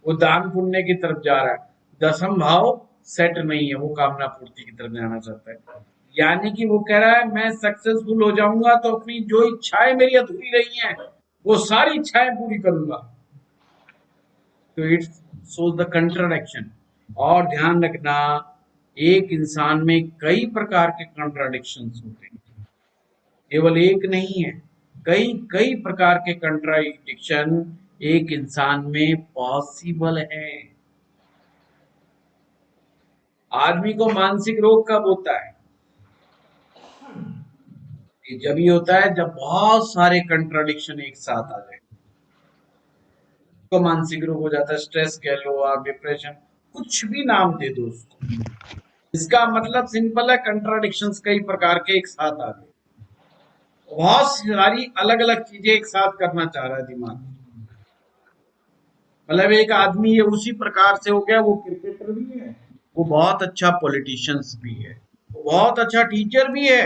वो दान पुण्य की तरफ जा रहा है। दसम भाव सेट नहीं है, वो कामना पूर्ति की तरफ जाना चाहता है। यानी कि वो कह रहा है मैं सक्सेसफुल हो जाऊंगा तो अपनी जो इच्छाएं मेरी अधूरी रही हैं वो सारी इच्छाएं पूरी करूंगा। तो इट्स शोज द कंट्राडिक्शन। और ध्यान रखना, एक इंसान में कई प्रकार के कंट्राडिक्शंस होते हैं, केवल एक नहीं है, कई कई प्रकार के कंट्राडिक्शन एक इंसान में पॉसिबल है। आदमी को मानसिक रोग कब होता है? ये जब ही होता है जब बहुत सारे कंट्राडिक्शन एक साथ आ जाए तो मानसिक रोग हो जाता है। स्ट्रेस कह लो आप, डिप्रेशन, कुछ भी नाम दे दो उसको। इसका मतलब सिंपल है, कंट्राडिक्शंस कई प्रकार के एक साथ आ गए, बहुत सारी अलग अलग चीजें एक साथ करना चाह रहा है दिमाग। मतलब एक आदमी ये उसी प्रकार से हो गया, वो क्रिकेटर भी है, वो बहुत अच्छा पॉलिटिशियंस भी है, वो बहुत अच्छा टीचर भी है,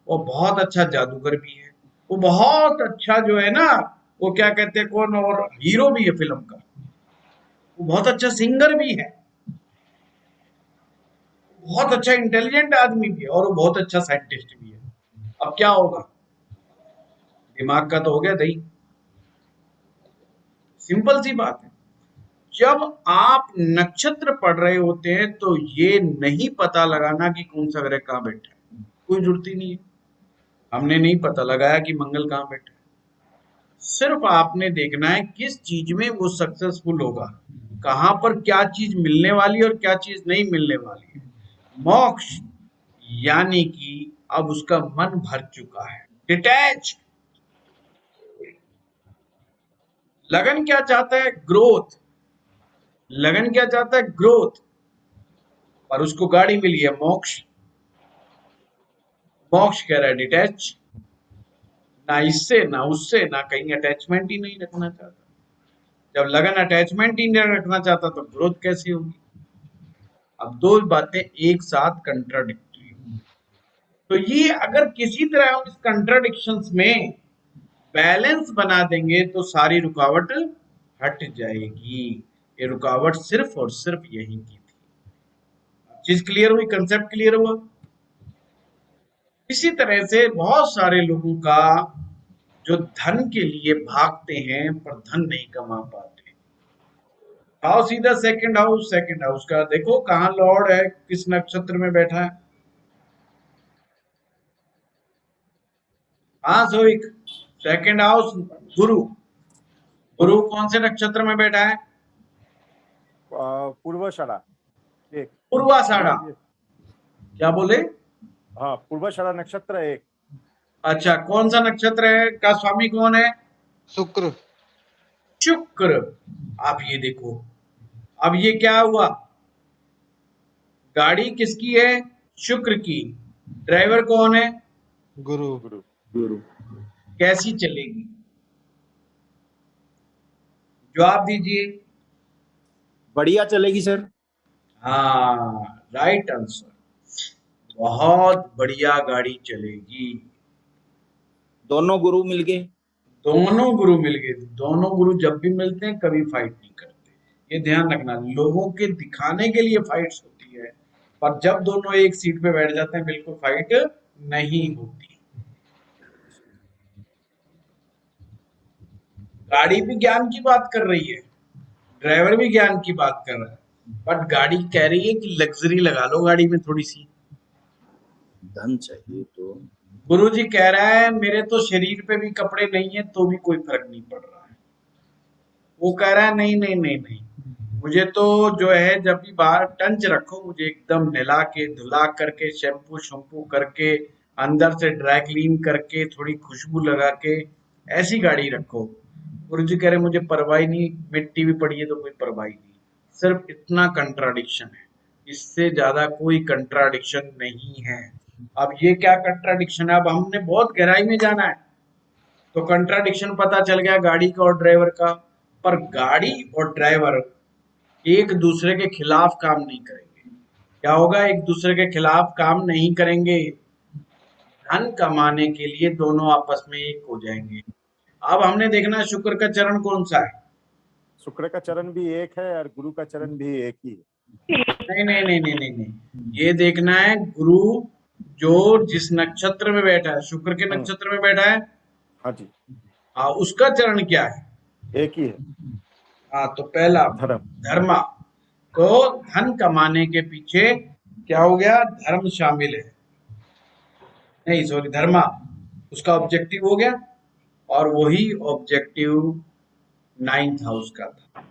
वो बहुत अच्छा जादूगर भी है, वो बहुत अच्छा जो है ना, वो क्या कहते हैं कौन, और हीरो भी है फिल्म का, वो बहुत अच्छा सिंगर भी है, बहुत अच्छा इंटेलिजेंट आदमी भी है, और वो बहुत अच्छा साइंटिस्ट भी है। अब क्या होगा? दिमाग का तो हो गया दही। सिंपल सी बात है। जब आप नक्षत्र पढ़ रहे होते हैं तो ये नहीं पता लगाना कि कौन सा ग्रह कहाँ बैठा है, कोई जरूरत ही नहीं है। हमने नहीं पता लगाया कि मंगल कहाँ बैठा है, सिर्फ आपने देखना है किस चीज में वो सक्सेसफुल होगा, कहां पर क्या चीज मिलने वाली और क्या चीज नहीं मिलने वाली है। मोक्ष यानी कि अब उसका मन भर चुका है, डिटैच। लगन क्या चाहता है? ग्रोथ। लगन क्या चाहता है? ग्रोथ। और उसको गाड़ी मिली है मोक्ष। मोक्ष कह रहा है डिटैच, ना इससे ना उससे, ना कहीं अटैचमेंट ही नहीं रखना चाहता। जब लगन अटैचमेंट ही नहीं रखना चाहता तो ग्रोथ कैसी होगी? अब दो बातें एक साथ कंट्राडिक्टरी। तो ये अगर किसी तरह हम इस कंट्राडिक्शंस में बैलेंस बना देंगे तो सारी रुकावट हट जाएगी। ये रुकावट सिर्फ और सिर्फ यही की थी। चीज क्लियर हुई? कंसेप्ट क्लियर हुआ? इसी तरह से बहुत सारे लोगों का जो धन के लिए भागते हैं पर धन नहीं कमा पाते। आओ सीधा सेकंड हाउस। सेकंड हाउस का देखो कहाँ लॉर्ड है, किस नक्षत्र में बैठा है। हाँ सोइक, सेकंड हाउस गुरु। गुरु कौन से नक्षत्र में बैठा है? पूर्वाषाढ़ा एक। पूर्वाषाढ़ा। क्या बोले? हाँ, पूर्वाषाढ़ा नक्षत्र एक। अच्छा, कौन सा नक्षत्र है का स्वामी कौन है? शुक्र। शुक्र। आप ये देखो, अब ये क्या हुआ? गाड़ी किसकी है? शुक्र की। ड्राइवर कौन है? गुरु। गुरु। कैसी चलेगी? जवाब दीजिए। बढ़िया चलेगी सर। हाँ, राइट आंसर। बहुत बढ़िया गाड़ी चलेगी। दोनों गुरु मिलके। दोनों गुरु मिल गए। दोनों गुरु जब भी मिलते हैं कभी फाइट नहीं करते, ये ध्यान रखना। लोगों के दिखाने के लिए फाइट्स होती है, पर जब दोनों एक सीट पे बैठ जाते हैं बिल्कुल फाइट नहीं होती। गाड़ी भी ज्ञान की बात कर रही है, ड्राइवर भी ज्ञान की बात कर रहा है, बट गाड़ी कह रही है कि लग्जरी लगा लो गाड़ी में थोड़ी सी। धन चाहिए तो गुरुजी कह रहा है मेरे तो शरीर पे भी कपड़े नहीं है तो भी कोई फर्क नहीं पड़ रहा है। वो कह रहा है नहीं नहीं नहीं नहीं, मुझे तो जो है जब भी बाहर टंच रखो मुझे एकदम नहला के धुला करके शैम्पू शैम्पू करके अंदर से ड्राई क्लीन करके थोड़ी खुशबू लगा के ऐसी गाड़ी रखो। गुरुजी कह रहे मुझे परवाह ही नहीं, मिट्टी भी पड़ी है तो कोई परवाह ही नहीं। सिर्फ इतना कंट्राडिक्शन है, इससे ज्यादा कोई कंट्राडिक्शन नहीं है। अब ये क्या कंट्राडिक्शन है? अब हमने बहुत गहराई में जाना है तो कंट्राडिक्शन पता चल गया गाड़ी का और ड्राइवर का, पर गाड़ी और ड्राइवर एक दूसरे के खिलाफ काम नहीं करेंगे। क्या होगा? एक दूसरे के खिलाफ काम नहीं करेंगे, धन कमाने के लिए दोनों आपस में एक हो जाएंगे। अब हमने देखना शुक्र का चरण कौन सा है। शुक्र का चरण भी एक है और गुरु का चरण भी एक ही है। नहीं नहीं नहीं नहीं नहीं नहीं, ये देखना है गुरु जो जिस नक्षत्र में बैठा है, शुक्र के नक्षत्र में बैठा है, हाँ जी, हाँ उसका चरण क्या है? एक ही है, हाँ तो पहला धर्म। धर्मा, तो धन कमाने के पीछे क्या हो गया? धर्म शामिल है, नहीं सॉरी धर्मा उसका ऑब्जेक्टिव हो गया, और वही ऑब्जेक्टिव 9th हाउस का था,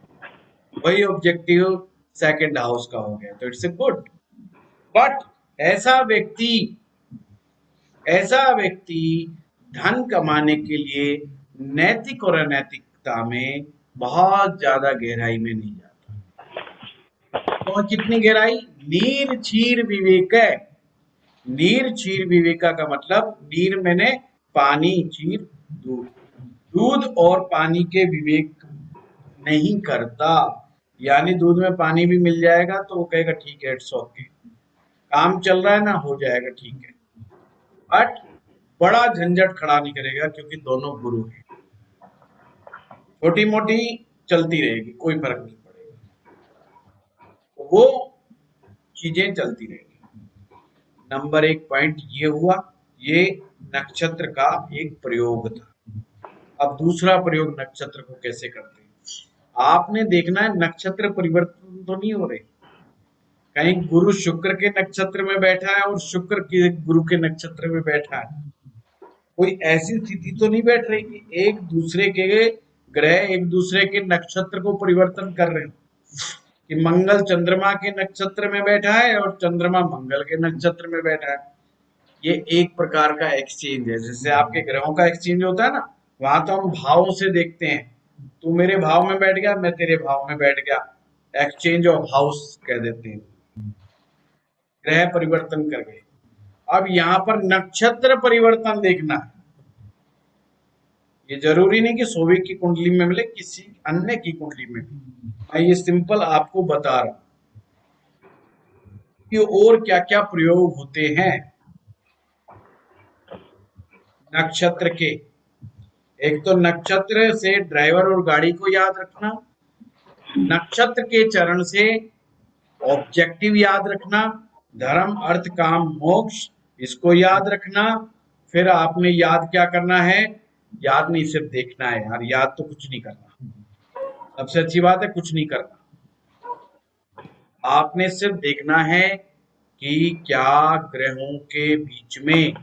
वही ऑब्जेक्टिव 2nd हाउस का हो गया, तो इट्स ए गुड। बट ऐसा व्यक्ति धन कमाने के लिए नैतिक और अनैतिकता में बहुत ज्यादा गहराई में नहीं जाता। तो कितनी गहराई? नीर क्षीर विवेक है। नीर क्षीर विवेका का मतलब, नीर मैंने पानी, क्षीर दूध, दूध और पानी के विवेक नहीं करता। यानी दूध में पानी भी मिल जाएगा तो वो कहेगा ठीक है इट्स ओके, काम चल रहा है ना, हो जाएगा ठीक है, बट बड़ा झंझट खड़ा नहीं करेगा क्योंकि दोनों गुरु हैं। छोटी मोटी चलती रहेगी, कोई फर्क नहीं पड़ेगा, वो चीजें चलती रहेगी। नंबर 1 पॉइंट ये हुआ, ये नक्षत्र का एक प्रयोग था। अब दूसरा प्रयोग नक्षत्र को कैसे करते हैं आपने देखना है। नक्षत्र परिवर्तन तो नहीं हो रहे, कहीं गुरु शुक्र के नक्षत्र में बैठा है और शुक्र के गुरु के नक्षत्र में बैठा है, कोई ऐसी स्थिति तो नहीं बैठ रही कि एक दूसरे के ग्रह एक दूसरे के नक्षत्र को परिवर्तन कर रहे हैं, कि मंगल चंद्रमा के नक्षत्र में बैठा है और चंद्रमा मंगल के नक्षत्र में बैठा है। ये एक प्रकार का एक्सचेंज है, जैसे आपके ग्रहों का एक्सचेंज होता है ना, वहां तो हम भावों से देखते हैं, तू मेरे भाव में बैठ गया, मैं तेरे भाव में बैठ गया, एक्सचेंज ऑफ हाउस कह देते हैं, ग्रह परिवर्तन कर गए। अब यहाँ पर नक्षत्र परिवर्तन देखना है। ये जरूरी नहीं कि सोवे की कुंडली में मिले, किसी अन्य की कुंडली में भी। मैं ये सिंपल आपको बता रहा हूं कि और क्या क्या प्रयोग होते हैं नक्षत्र के। एक तो नक्षत्र से ड्राइवर और गाड़ी को याद रखना, नक्षत्र के चरण से ऑब्जेक्टिव याद रखना, धर्म अर्थ काम मोक्ष इसको याद रखना। फिर आपने याद क्या करना है? याद नहीं सिर्फ देखना है यार, याद तो कुछ नहीं करना, सबसे अच्छी बात है कुछ नहीं करना, आपने सिर्फ देखना है कि क्या ग्रहों के बीच में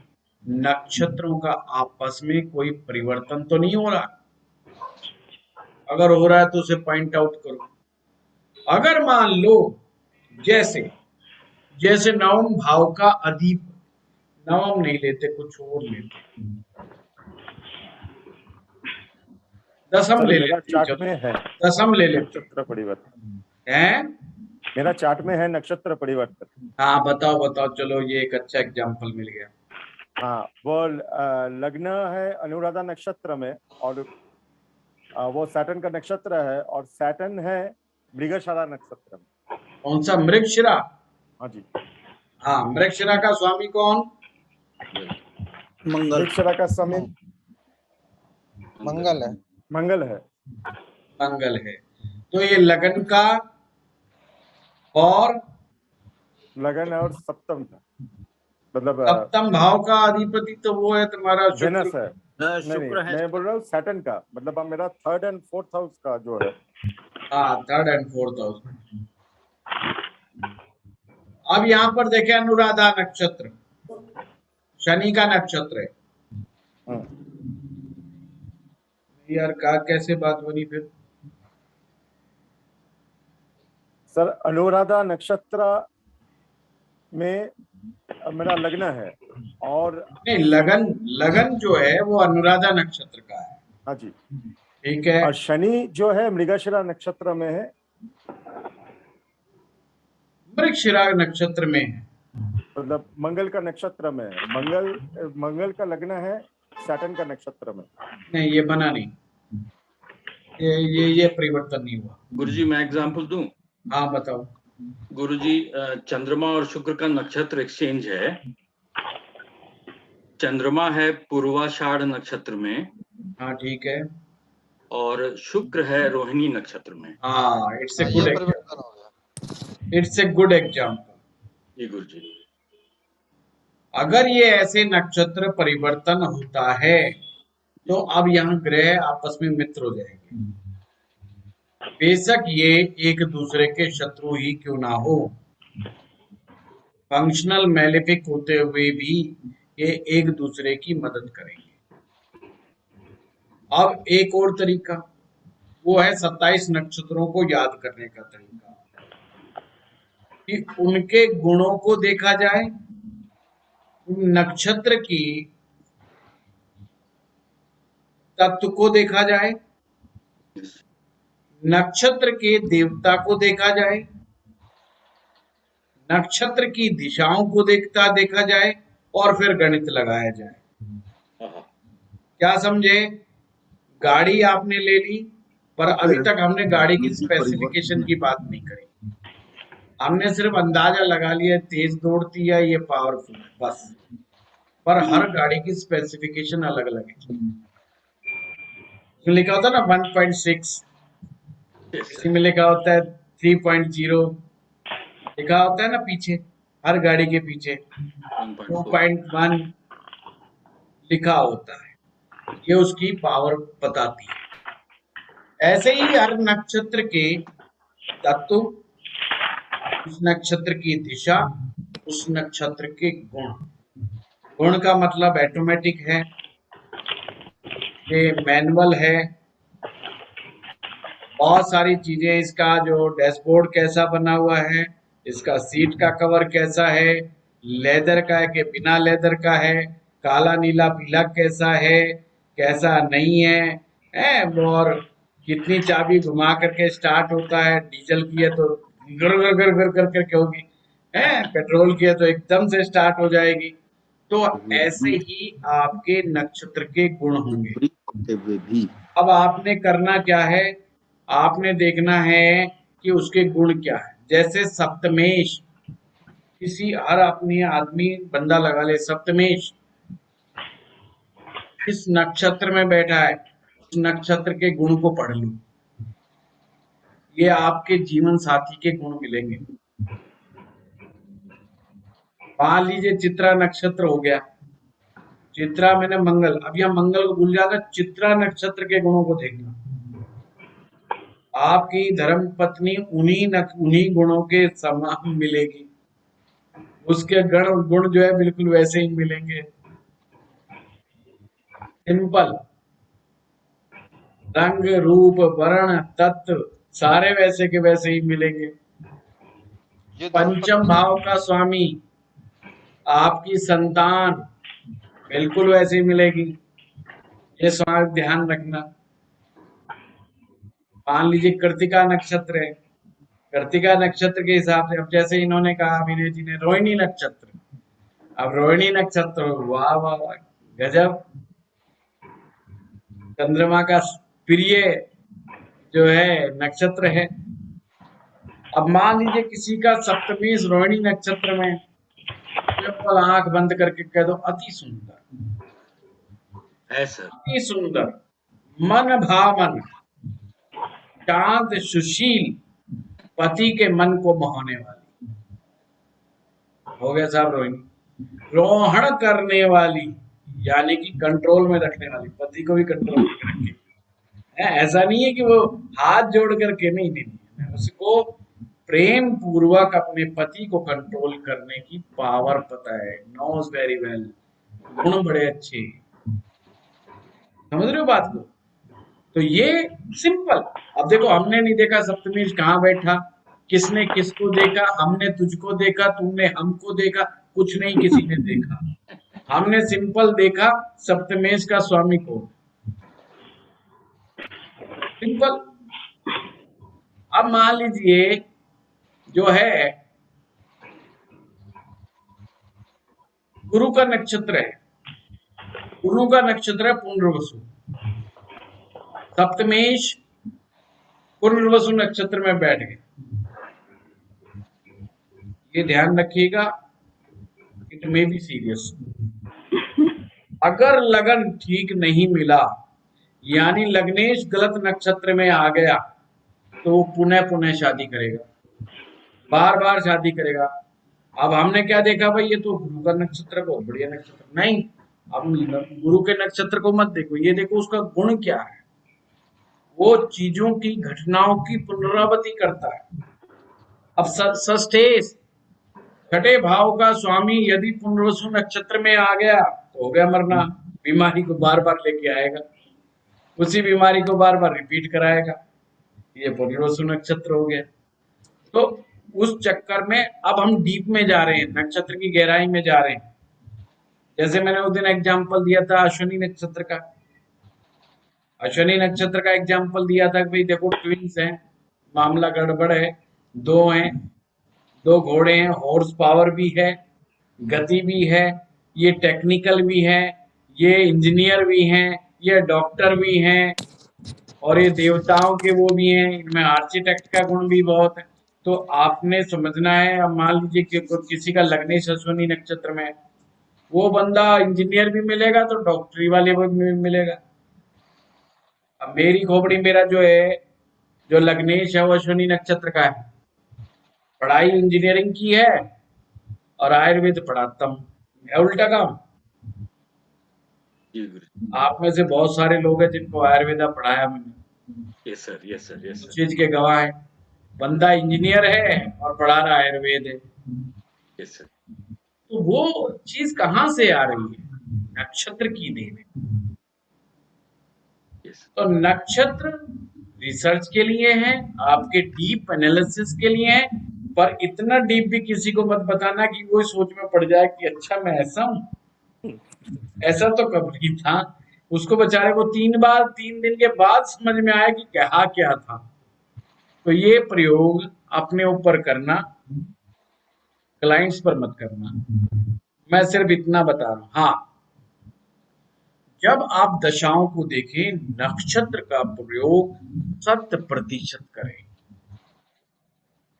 नक्षत्रों का आपस में कोई परिवर्तन तो नहीं हो रहा। अगर हो रहा है तो उसे पॉइंट आउट करो। अगर मान लो जैसे नवम भाव का अधिपति, नवम नहीं लेते कुछ और लेते, दसम ले मेरा लेते, चार्ट में है दसम ले लेते नक्षत्र परिवर्तन हैं। मेरा चार्ट में है नक्षत्र परिवर्तन। हाँ बताओ, चलो ये एक अच्छा एग्जाम्पल मिल गया। हाँ, वो लग्न है अनुराधा नक्षत्र में, और वो सैटर्न का नक्षत्र है, और सैटर्न है मृगशिरा नक्षत्र में। कौन सा? मृगशिरा। हाँ जी, हाँ, मृगशिरा का स्वामी कौन? मंगल। मृगशिरा का स्वामी मंगल है। मंगल है। मंगल है। तो ये लगन का और लगन और सप्तम का, मतलब सप्तम भाव का अधिपति तो वो है तुम्हारा वेनस शुक्र। है। नहीं, मैं बोल रहा हूँ सैटर्न का, मतलब अब मेरा 3rd and 4th हाउस का जो है। हाँ, 3rd and 4th हाउस। अब यहाँ पर देखे अनुराधा नक्षत्र, शनि का नक्षत्र है। यार का कैसे बात बनी फिर? सर अनुराधा नक्षत्र में मेरा लग्न है और नहीं, लगन जो है वो अनुराधा नक्षत्र का है। हाँ जी, ठीक है। और शनि जो है मृगशिरा नक्षत्र में है। मृगशिरा नक्षत्र में है, मतलब मंगल का नक्षत्र में है। मंगल का लग्न है सैटर्न का नक्षत्र में। नहीं ये बना नहीं, ये परिवर्तन नहीं हुआ। गुरुजी मैं एग्जांपल दूं? हाँ बताओ। गुरुजी चंद्रमा और शुक्र का नक्षत्र एक्सचेंज है। चंद्रमा है पूर्वाषाढ़ नक्षत्र में हाँ ठीक है। और शुक्र है रोहिणी नक्षत्र में। हाँ, इट्स ए हाँ, गुड ये परिवर्तन हो गया। It's a good example. जी गुरुजी। अगर ये ऐसे नक्षत्र परिवर्तन होता है तो अब यहाँ ग्रह आपस में मित्र हो जाएंगे, बेशक ये एक दूसरे के शत्रु ही क्यों ना हो। फंक्शनल मैलेफिक होते हुए भी ये एक दूसरे की मदद करेंगे। अब एक और तरीका वो है 27 नक्षत्रों को याद करने का तरीका, कि उनके गुणों को देखा जाए, उन नक्षत्र की तत्व को देखा जाए, नक्षत्र के देवता को देखा जाए, नक्षत्र की दिशाओं को देखा जाए और फिर गणित लगाया जाए। क्या समझे? गाड़ी आपने ले ली, पर अभी तक हमने गाड़ी की स्पेसिफिकेशन की बात नहीं करी। हमने सिर्फ अंदाजा लगा लिया तेज दौड़ती है ये पावरफुल है बस, पर हर गाड़ी की स्पेसिफिकेशन अलग अलग है। इसमें लिखा होता है ना 1.6, इसी में लिखा होता है 3.0, लिखा होता है ना पीछे, हर गाड़ी के पीछे 2.1 लिखा होता है, ये उसकी पावर बताती है। ऐसे ही हर नक्षत्र के तत्व, उस नक्षत्र की दिशा, उस नक्षत्र के गुण। गुण का मतलब ऑटोमेटिक है, ये मैनुअल है, बहुत सारी चीजें, इसका जो डैशबोर्ड कैसा बना हुआ है, इसका सीट का कवर कैसा है, लेदर का है कि बिना लेदर का है, काला नीला पीला कैसा है, कैसा नहीं है, और कितनी चाबी घुमा करके स्टार्ट होता है, डीजल की है तो गर गर गर गर गर करके होगी, पेट्रोल की है तो एकदम से स्टार्ट हो जाएगी। तो ऐसे ही आपके नक्षत्र के गुण होंगे। अब आपने करना क्या है, आपने देखना है कि उसके गुण क्या है। जैसे सप्तमेश, किसी हर अपनी आदमी बंदा लगा ले, सप्तमेश इस नक्षत्र में बैठा है, उस नक्षत्र के गुण को पढ़ लो, ये आपके जीवन साथी के गुण मिलेंगे। मान लीजिए चित्रा नक्षत्र हो गया, चित्रा मैंने मंगल, अब यह मंगल को भूल जाना, चित्रा नक्षत्र के गुणों को देखना। आपकी धर्म पत्नी उन्हीं गुणों के समान मिलेगी, उसके गुण जो है बिल्कुल वैसे ही मिलेंगे। सिंपल, रंग रूप वर्ण तत्व सारे वैसे के वैसे ही मिलेंगे। पंचम भाव का स्वामी आपकी संतान बिल्कुल वैसे ही मिलेगी, ये स्वामी ध्यान रखना। मान लीजिए कृतिका नक्षत्र है, कृतिका नक्षत्र के हिसाब से, अब जैसे इन्होंने कहा विनय जी ने रोहिणी नक्षत्र, अब रोहिणी नक्षत्र, वाह वाह वाह गजब, चंद्रमा का प्रिय जो है नक्षत्र है। अब मान लीजिए किसी का सप्तमी रोहिणी नक्षत्र में, केवल आंख बंद करके कह दो अति सुंदर है सर, अति सुंदर, मन भावन, शांत सुशील, पति के मन को मोहने वाली, हो गया साहब रोहिणी। रोहण करने वाली यानी कि कंट्रोल में रखने वाली, पति को भी कंट्रोल में रखे। ऐसा नहीं है कि वो हाथ जोड़ करके नहीं, उसको प्रेम पूर्वक अपने पति को कंट्रोल करने की पावर पता है, नोज वेरी वेल। गुण बड़े अच्छे हैं। समझ रहे हो बात को? तो ये सिंपल। अब देखो, हमने नहीं देखा सप्तमीश कहाँ बैठा, किसने किसको देखा, हमने तुझको देखा, तुमने हमको देखा, कुछ नहीं किसी ने देखा। हमने सिंपल देखा सप्तमेश का स्वामी कौन, सिंपल। अब मान लीजिए जो है गुरु का नक्षत्र है, गुरु का नक्षत्र है पुनर्वसु, सप्तमेश पुनर्वसु नक्षत्र में बैठ गए। ये ध्यान रखिएगा, इट मे बी सीरियस। अगर लगन ठीक नहीं मिला, यानी लग्नेश गलत नक्षत्र में आ गया, तो वो पुनः पुनः शादी करेगा, बार बार शादी करेगा। अब हमने क्या देखा भाई, ये तो गुरु का नक्षत्र, बहुत बढ़िया नक्षत्र। नहीं, अब गुरु के नक्षत्र को मत देखो, ये देखो उसका गुण क्या है। वो चीजों की, घटनाओं की पुनरावृत्ति करता है। अब षष्ठेश छठे भाव का स्वामी यदि पुनर्वसु नक्षत्र में आ गया तो हो गया मरना, बीमारी को बार बार लेके आएगा, उसी बीमारी को बार बार रिपीट कराएगा। ये पुनर्वसु नक्षत्र हो गया। तो उस चक्कर में अब हम डीप में जा रहे हैं, नक्षत्र की गहराई में जा रहे हैं। जैसे मैंने उस दिन एग्जाम्पल दिया था अश्विनी नक्षत्र का, अश्विनी नक्षत्र का एग्जाम्पल दिया था कि भाई देखो ट्विंस हैं, मामला गड़बड़ है, दो हैं, दो घोड़े हैं, हॉर्स पावर भी है, गति भी है, ये टेक्निकल भी है, ये इंजीनियर भी हैं, ये डॉक्टर भी हैं, और ये देवताओं के वो भी हैं, इनमें आर्किटेक्ट का गुण भी बहुत है। तो आपने समझना है। अब मान लीजिए कि किसी का लग्नेश अश्विनी नक्षत्र में, वो बंदा इंजीनियर भी मिलेगा तो डॉक्टरी वाले भी मिलेगा। अब मेरी खोपड़ी, मेरा जो है, जो लग्नेश है वो अश्विनी नक्षत्र का है, पढ़ाई इंजीनियरिंग की है और आयुर्वेद पढ़ाता हूँ, उल्टा काम। आप में से बहुत सारे लोग हैं जिनको आयुर्वेदा पढ़ाया मैंने। Yes sir, yes sir, yes उस सर। चीज के गवाह है। बंदा इंजीनियर है और पढ़ा रहा आयुर्वेद है। Yes sir. तो वो चीज कहाँ से आ रही है? नक्षत्र की देन है। यस। तो नक्षत्र रिसर्च के लिए है, आपके डीप एनालिसिस के लिए है, पर इतना डीप भी किसी को मत बताना कि वो सोच में पड़ जाए कि अच्छा मैं ऐसा हूं। ऐसा तो कभी था, उसको बेचारे को 3 दिन के बाद समझ में आया कि क्या था। तो ये प्रयोग अपने ऊपर करना, क्लाइंट्स पर मत करना। मैं सिर्फ इतना बता रहा हूं। हाँ, जब आप दशाओं को देखें, नक्षत्र का प्रयोग 100% करें,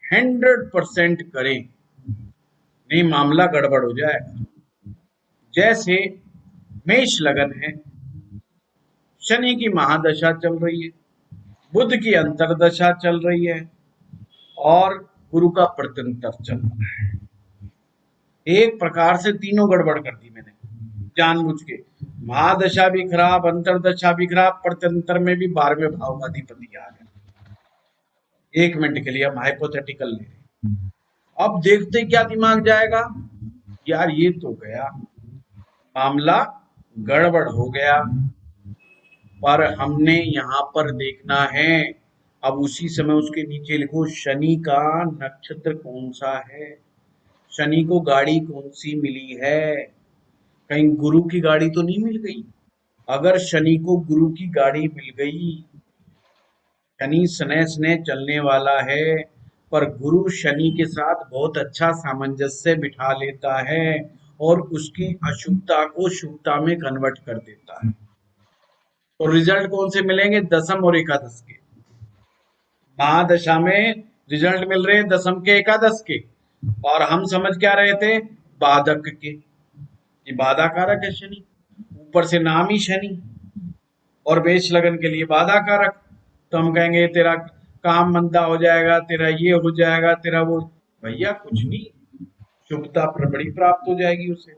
100% करें, नहीं मामला गड़बड़ हो जाएगा। जैसे मेष लगन है, शनि की महादशा चल रही है, बुध की अंतरदशा चल रही है, और गुरु का प्रत्यंतर चल रहा है। एक प्रकार से तीनों गड़बड़ कर दी मैंने जानबूझ के। महादशा भी खराब, अंतरदशा भी खराब, प्रत्यंतर में भी 12वें भाव का अधिपति आ गया। 1 मिनट के लिए हम हाइपोथेटिकल ले रहे हैं। अब देखते क्या दिमाग जाएगा, यार ये तो गया, मामला गड़बड़ हो गया। पर हमने यहाँ पर देखना है, अब उसी समय उसके नीचे लिखो शनि का नक्षत्र कौन सा है, शनि को गाड़ी कौन सी मिली है, कहीं गुरु की गाड़ी तो नहीं मिल गई। अगर शनि को गुरु की गाड़ी मिल गई, शनि स्नेह चलने वाला है, पर गुरु शनि के साथ बहुत अच्छा सामंजस्य बिठा लेता है और उसकी अशुभता को शुभता में कन्वर्ट कर देता है। तो रिजल्ट कौन से मिलेंगे? दशम और एकादश के। महादशा में रिजल्ट मिल रहे हैं दशम के, एकादश के, और हम समझ क्या रहे थे? बाधक के, कि बाधा कारक है शनि, ऊपर से नाम ही शनि, और मेष लगन के लिए बाधा कारक। तो हम कहेंगे तेरा काम मंदा हो जाएगा, तेरा ये हो जाएगा, तेरा वो। भैया कुछ नहीं, शुभता बड़ी प्राप्त हो जाएगी उसे।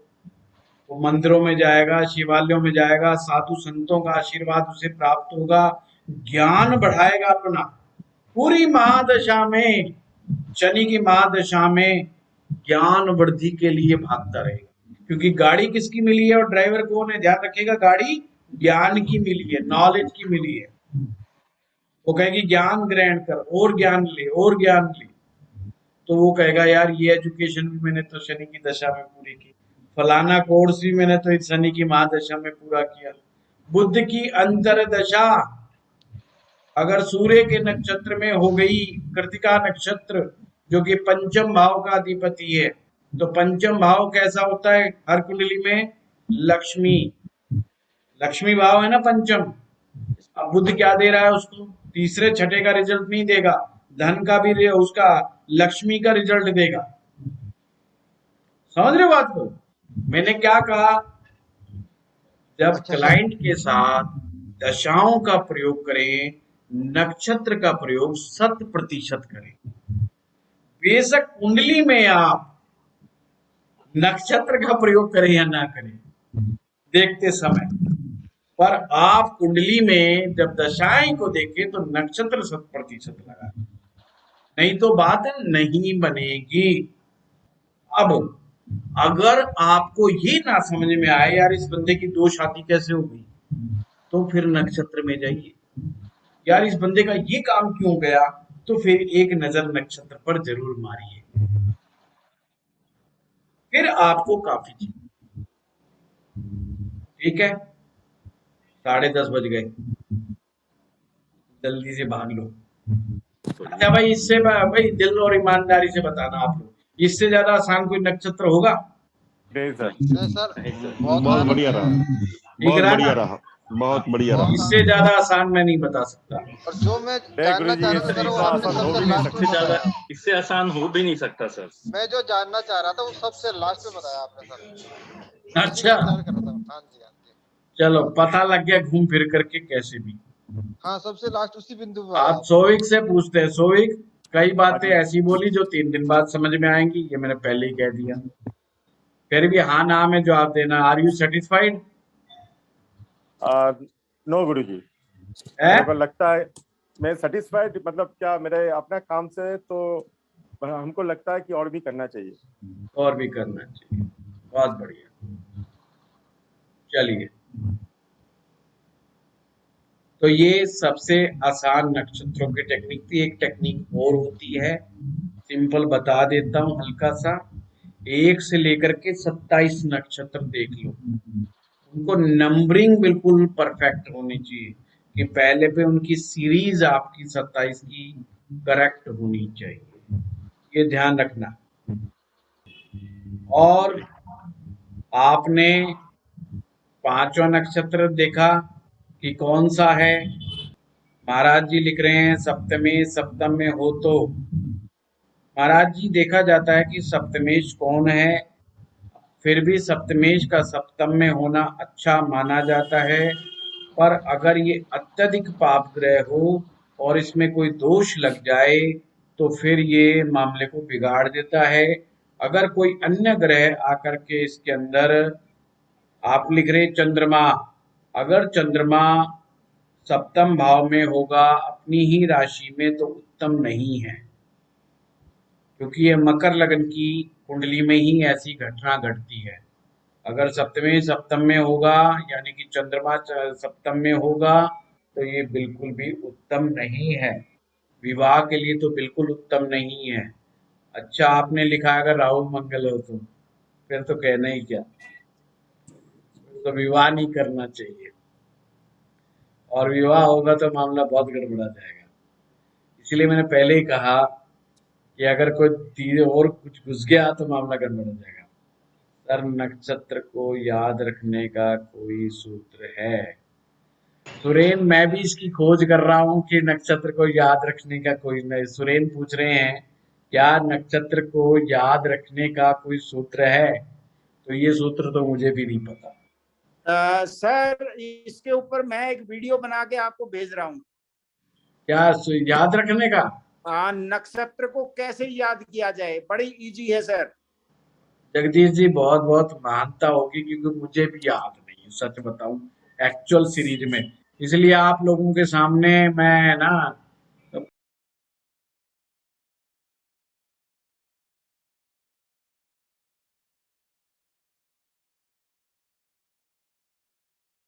वो मंदिरों में जाएगा, शिवालयों में जाएगा, साधु संतों का आशीर्वाद उसे प्राप्त होगा, ज्ञान बढ़ाएगा अपना। पूरी महादशा में, शनि की महादशा में ज्ञान वृद्धि के लिए भागता रहेगा। क्योंकि गाड़ी किसकी मिली है और ड्राइवर कौन है, ध्यान रखिएगा, गाड़ी ज्ञान की मिली है, नॉलेज की मिली है। वो कहेगी ज्ञान ग्रहण कर, और ज्ञान ले, और ज्ञान ले, तो वो कहेगा यार ये एजुकेशन भी मैंने तो शनि की दशा में पूरी की, फलाना कोर्स भी मैंने तो शनि की महादशा में पूरा किया। बुद्ध की अंतरदशा अगर सूर्य के नक्षत्र में हो गई, कृतिका नक्षत्र जो कि पंचम भाव का अधिपति है, तो पंचम भाव कैसा होता है हर कुंडली में, लक्ष्मी, लक्ष्मी भाव है ना पंचम। अब बुद्ध क्या दे रहा है उसको, तीसरे छठे का रिजल्ट नहीं देगा, धन का भी उसका लक्ष्मी का रिजल्ट देगा। समझ रहे हो बात को? मैंने क्या कहा, जब अच्छा, क्लाइंट के साथ दशाओं का प्रयोग करें, नक्षत्र का प्रयोग 100% करें। बेशक कुंडली में आप नक्षत्र का प्रयोग करें या ना करें देखते समय, पर आप कुंडली में जब दशाएं को देखें तो नक्षत्र 100% लगा, नहीं तो बात नहीं बनेगी। अब अगर आपको ये ना समझ में आए यार इस बंदे की 2 शादी कैसे हो गई, तो फिर नक्षत्र में जाइए, यार इस बंदे का ये काम क्यों गया, तो फिर एक नजर नक्षत्र पर जरूर मारिए, फिर आपको काफी चीज। ठीक है, 10:30 बज गए, जल्दी से भाग लो। अच्छा भाई, इससे भाई दिल और ईमानदारी से बताना आप लोग, इससे ज्यादा आसान कोई नक्षत्र होगा? नहीं सर, नहीं सर, बहुत बहुत आनंद बढ़िया है। रहा, ठीक बहुत रहा बढ़िया ना? रहा, बहुत बढ़िया बहुत रहा। इससे ज्यादा आसान मैं नहीं बता सकता। और जो मैं नहीं जानना गुरुजी, चाह रहा था इससे सर वो इतना आपने आसान हो सबसे भी नहीं लास्ट में इससे सकता। ज्यादा, बताया। इससे आसान हो भी नहीं सकता सर। मैं जो जानना चाह रहा था वो सबसे लास्ट में बताया आपने सर, इसी का अच्छा, इंतजार कर रहा था। हाँ जी, हाँ जी। चलो पता लग गया घूम फिर करके कैसे भी। हाँ, सबसे लास्ट उसी बिंदु पे आया आप आप। सोविक से पूछते हैं, सोविक कई बातें हाँ जी। ऐसी बोली जो 3 दिन बाद समझ में आएंगी, ये मैंने पहले ही कह दिया। फिर भी हाँ ना में जवाब देना। Are you satisfied? नो गुरुजी, है? मेरे को लगता है मैं सेटिस्फाइड, मतलब क्या मेरे अपना काम से तो हमको लगता है कि और भी करना चाहिए। और भी करना चाहिए, बहुत बढ़िया। चलिए, तो ये सबसे आसान नक्षत्रों की टेक्निक थी। एक टेक्निक और होती है, सिंपल बता देता हूँ हल्का सा। 1 से लेकर के 27 नक्षत्र देख लो, उनको नंबरिंग बिल्कुल परफेक्ट होनी चाहिए कि पहले पे उनकी सीरीज आपकी 27 की करेक्ट होनी चाहिए, ये ध्यान रखना। और आपने 5वां नक्षत्र देखा कि कौन सा है, महाराज जी लिख रहे हैं सप्तमेश सप्तम में हो तो। महाराज जी देखा जाता है कि सप्तमेश कौन है, फिर भी सप्तमेश का सप्तम में होना अच्छा माना जाता है, पर अगर ये अत्यधिक पाप ग्रह हो और इसमें कोई दोष लग जाए तो फिर ये मामले को बिगाड़ देता है। अगर कोई अन्य ग्रह आकर के इसके अंदर, आप लिख रहे चंद्रमा, अगर चंद्रमा सप्तम भाव में होगा अपनी ही राशि में तो उत्तम नहीं है, क्योंकि ये मकर लगन की कुंडली में ही ऐसी घटना घटती है। अगर सप्तमी सप्तम में होगा, यानी कि चंद्रमा सप्तम में होगा, तो ये बिल्कुल भी उत्तम नहीं है, विवाह के लिए तो बिल्कुल उत्तम नहीं है। अच्छा, आपने लिखा अगर राहु मंगल हो तो फिर तो कहना ही क्या, तो विवाह नहीं करना चाहिए, और विवाह होगा तो मामला बहुत गड़बड़ा जाएगा। इसलिए मैंने पहले ही कहा कि अगर कोई धीरे और कुछ घुस गया तो मामला गड़बड़ हो जाएगा। सर, नक्षत्र को याद रखने का कोई सूत्र है? सुरेन, मैं भी इसकी खोज कर रहा हूँ कि नक्षत्र को याद रखने का कोई नहीं। सुरेन पूछ रहे हैं क्या नक्षत्र को याद रखने का कोई सूत्र है, तो ये सूत्र तो मुझे भी नहीं पता। सर इसके ऊपर मैं एक वीडियो बना के आपको भेज रहा हूँ। क्या याद रखने का? हाँ, नक्षत्र को कैसे याद किया जाए, बड़ी इजी है सर। जगदीश जी, बहुत बहुत महानता होगी, क्योंकि मुझे भी याद नहीं है, सच बताऊं, एक्चुअल सीरीज में। इसलिए आप लोगों के सामने मैं ना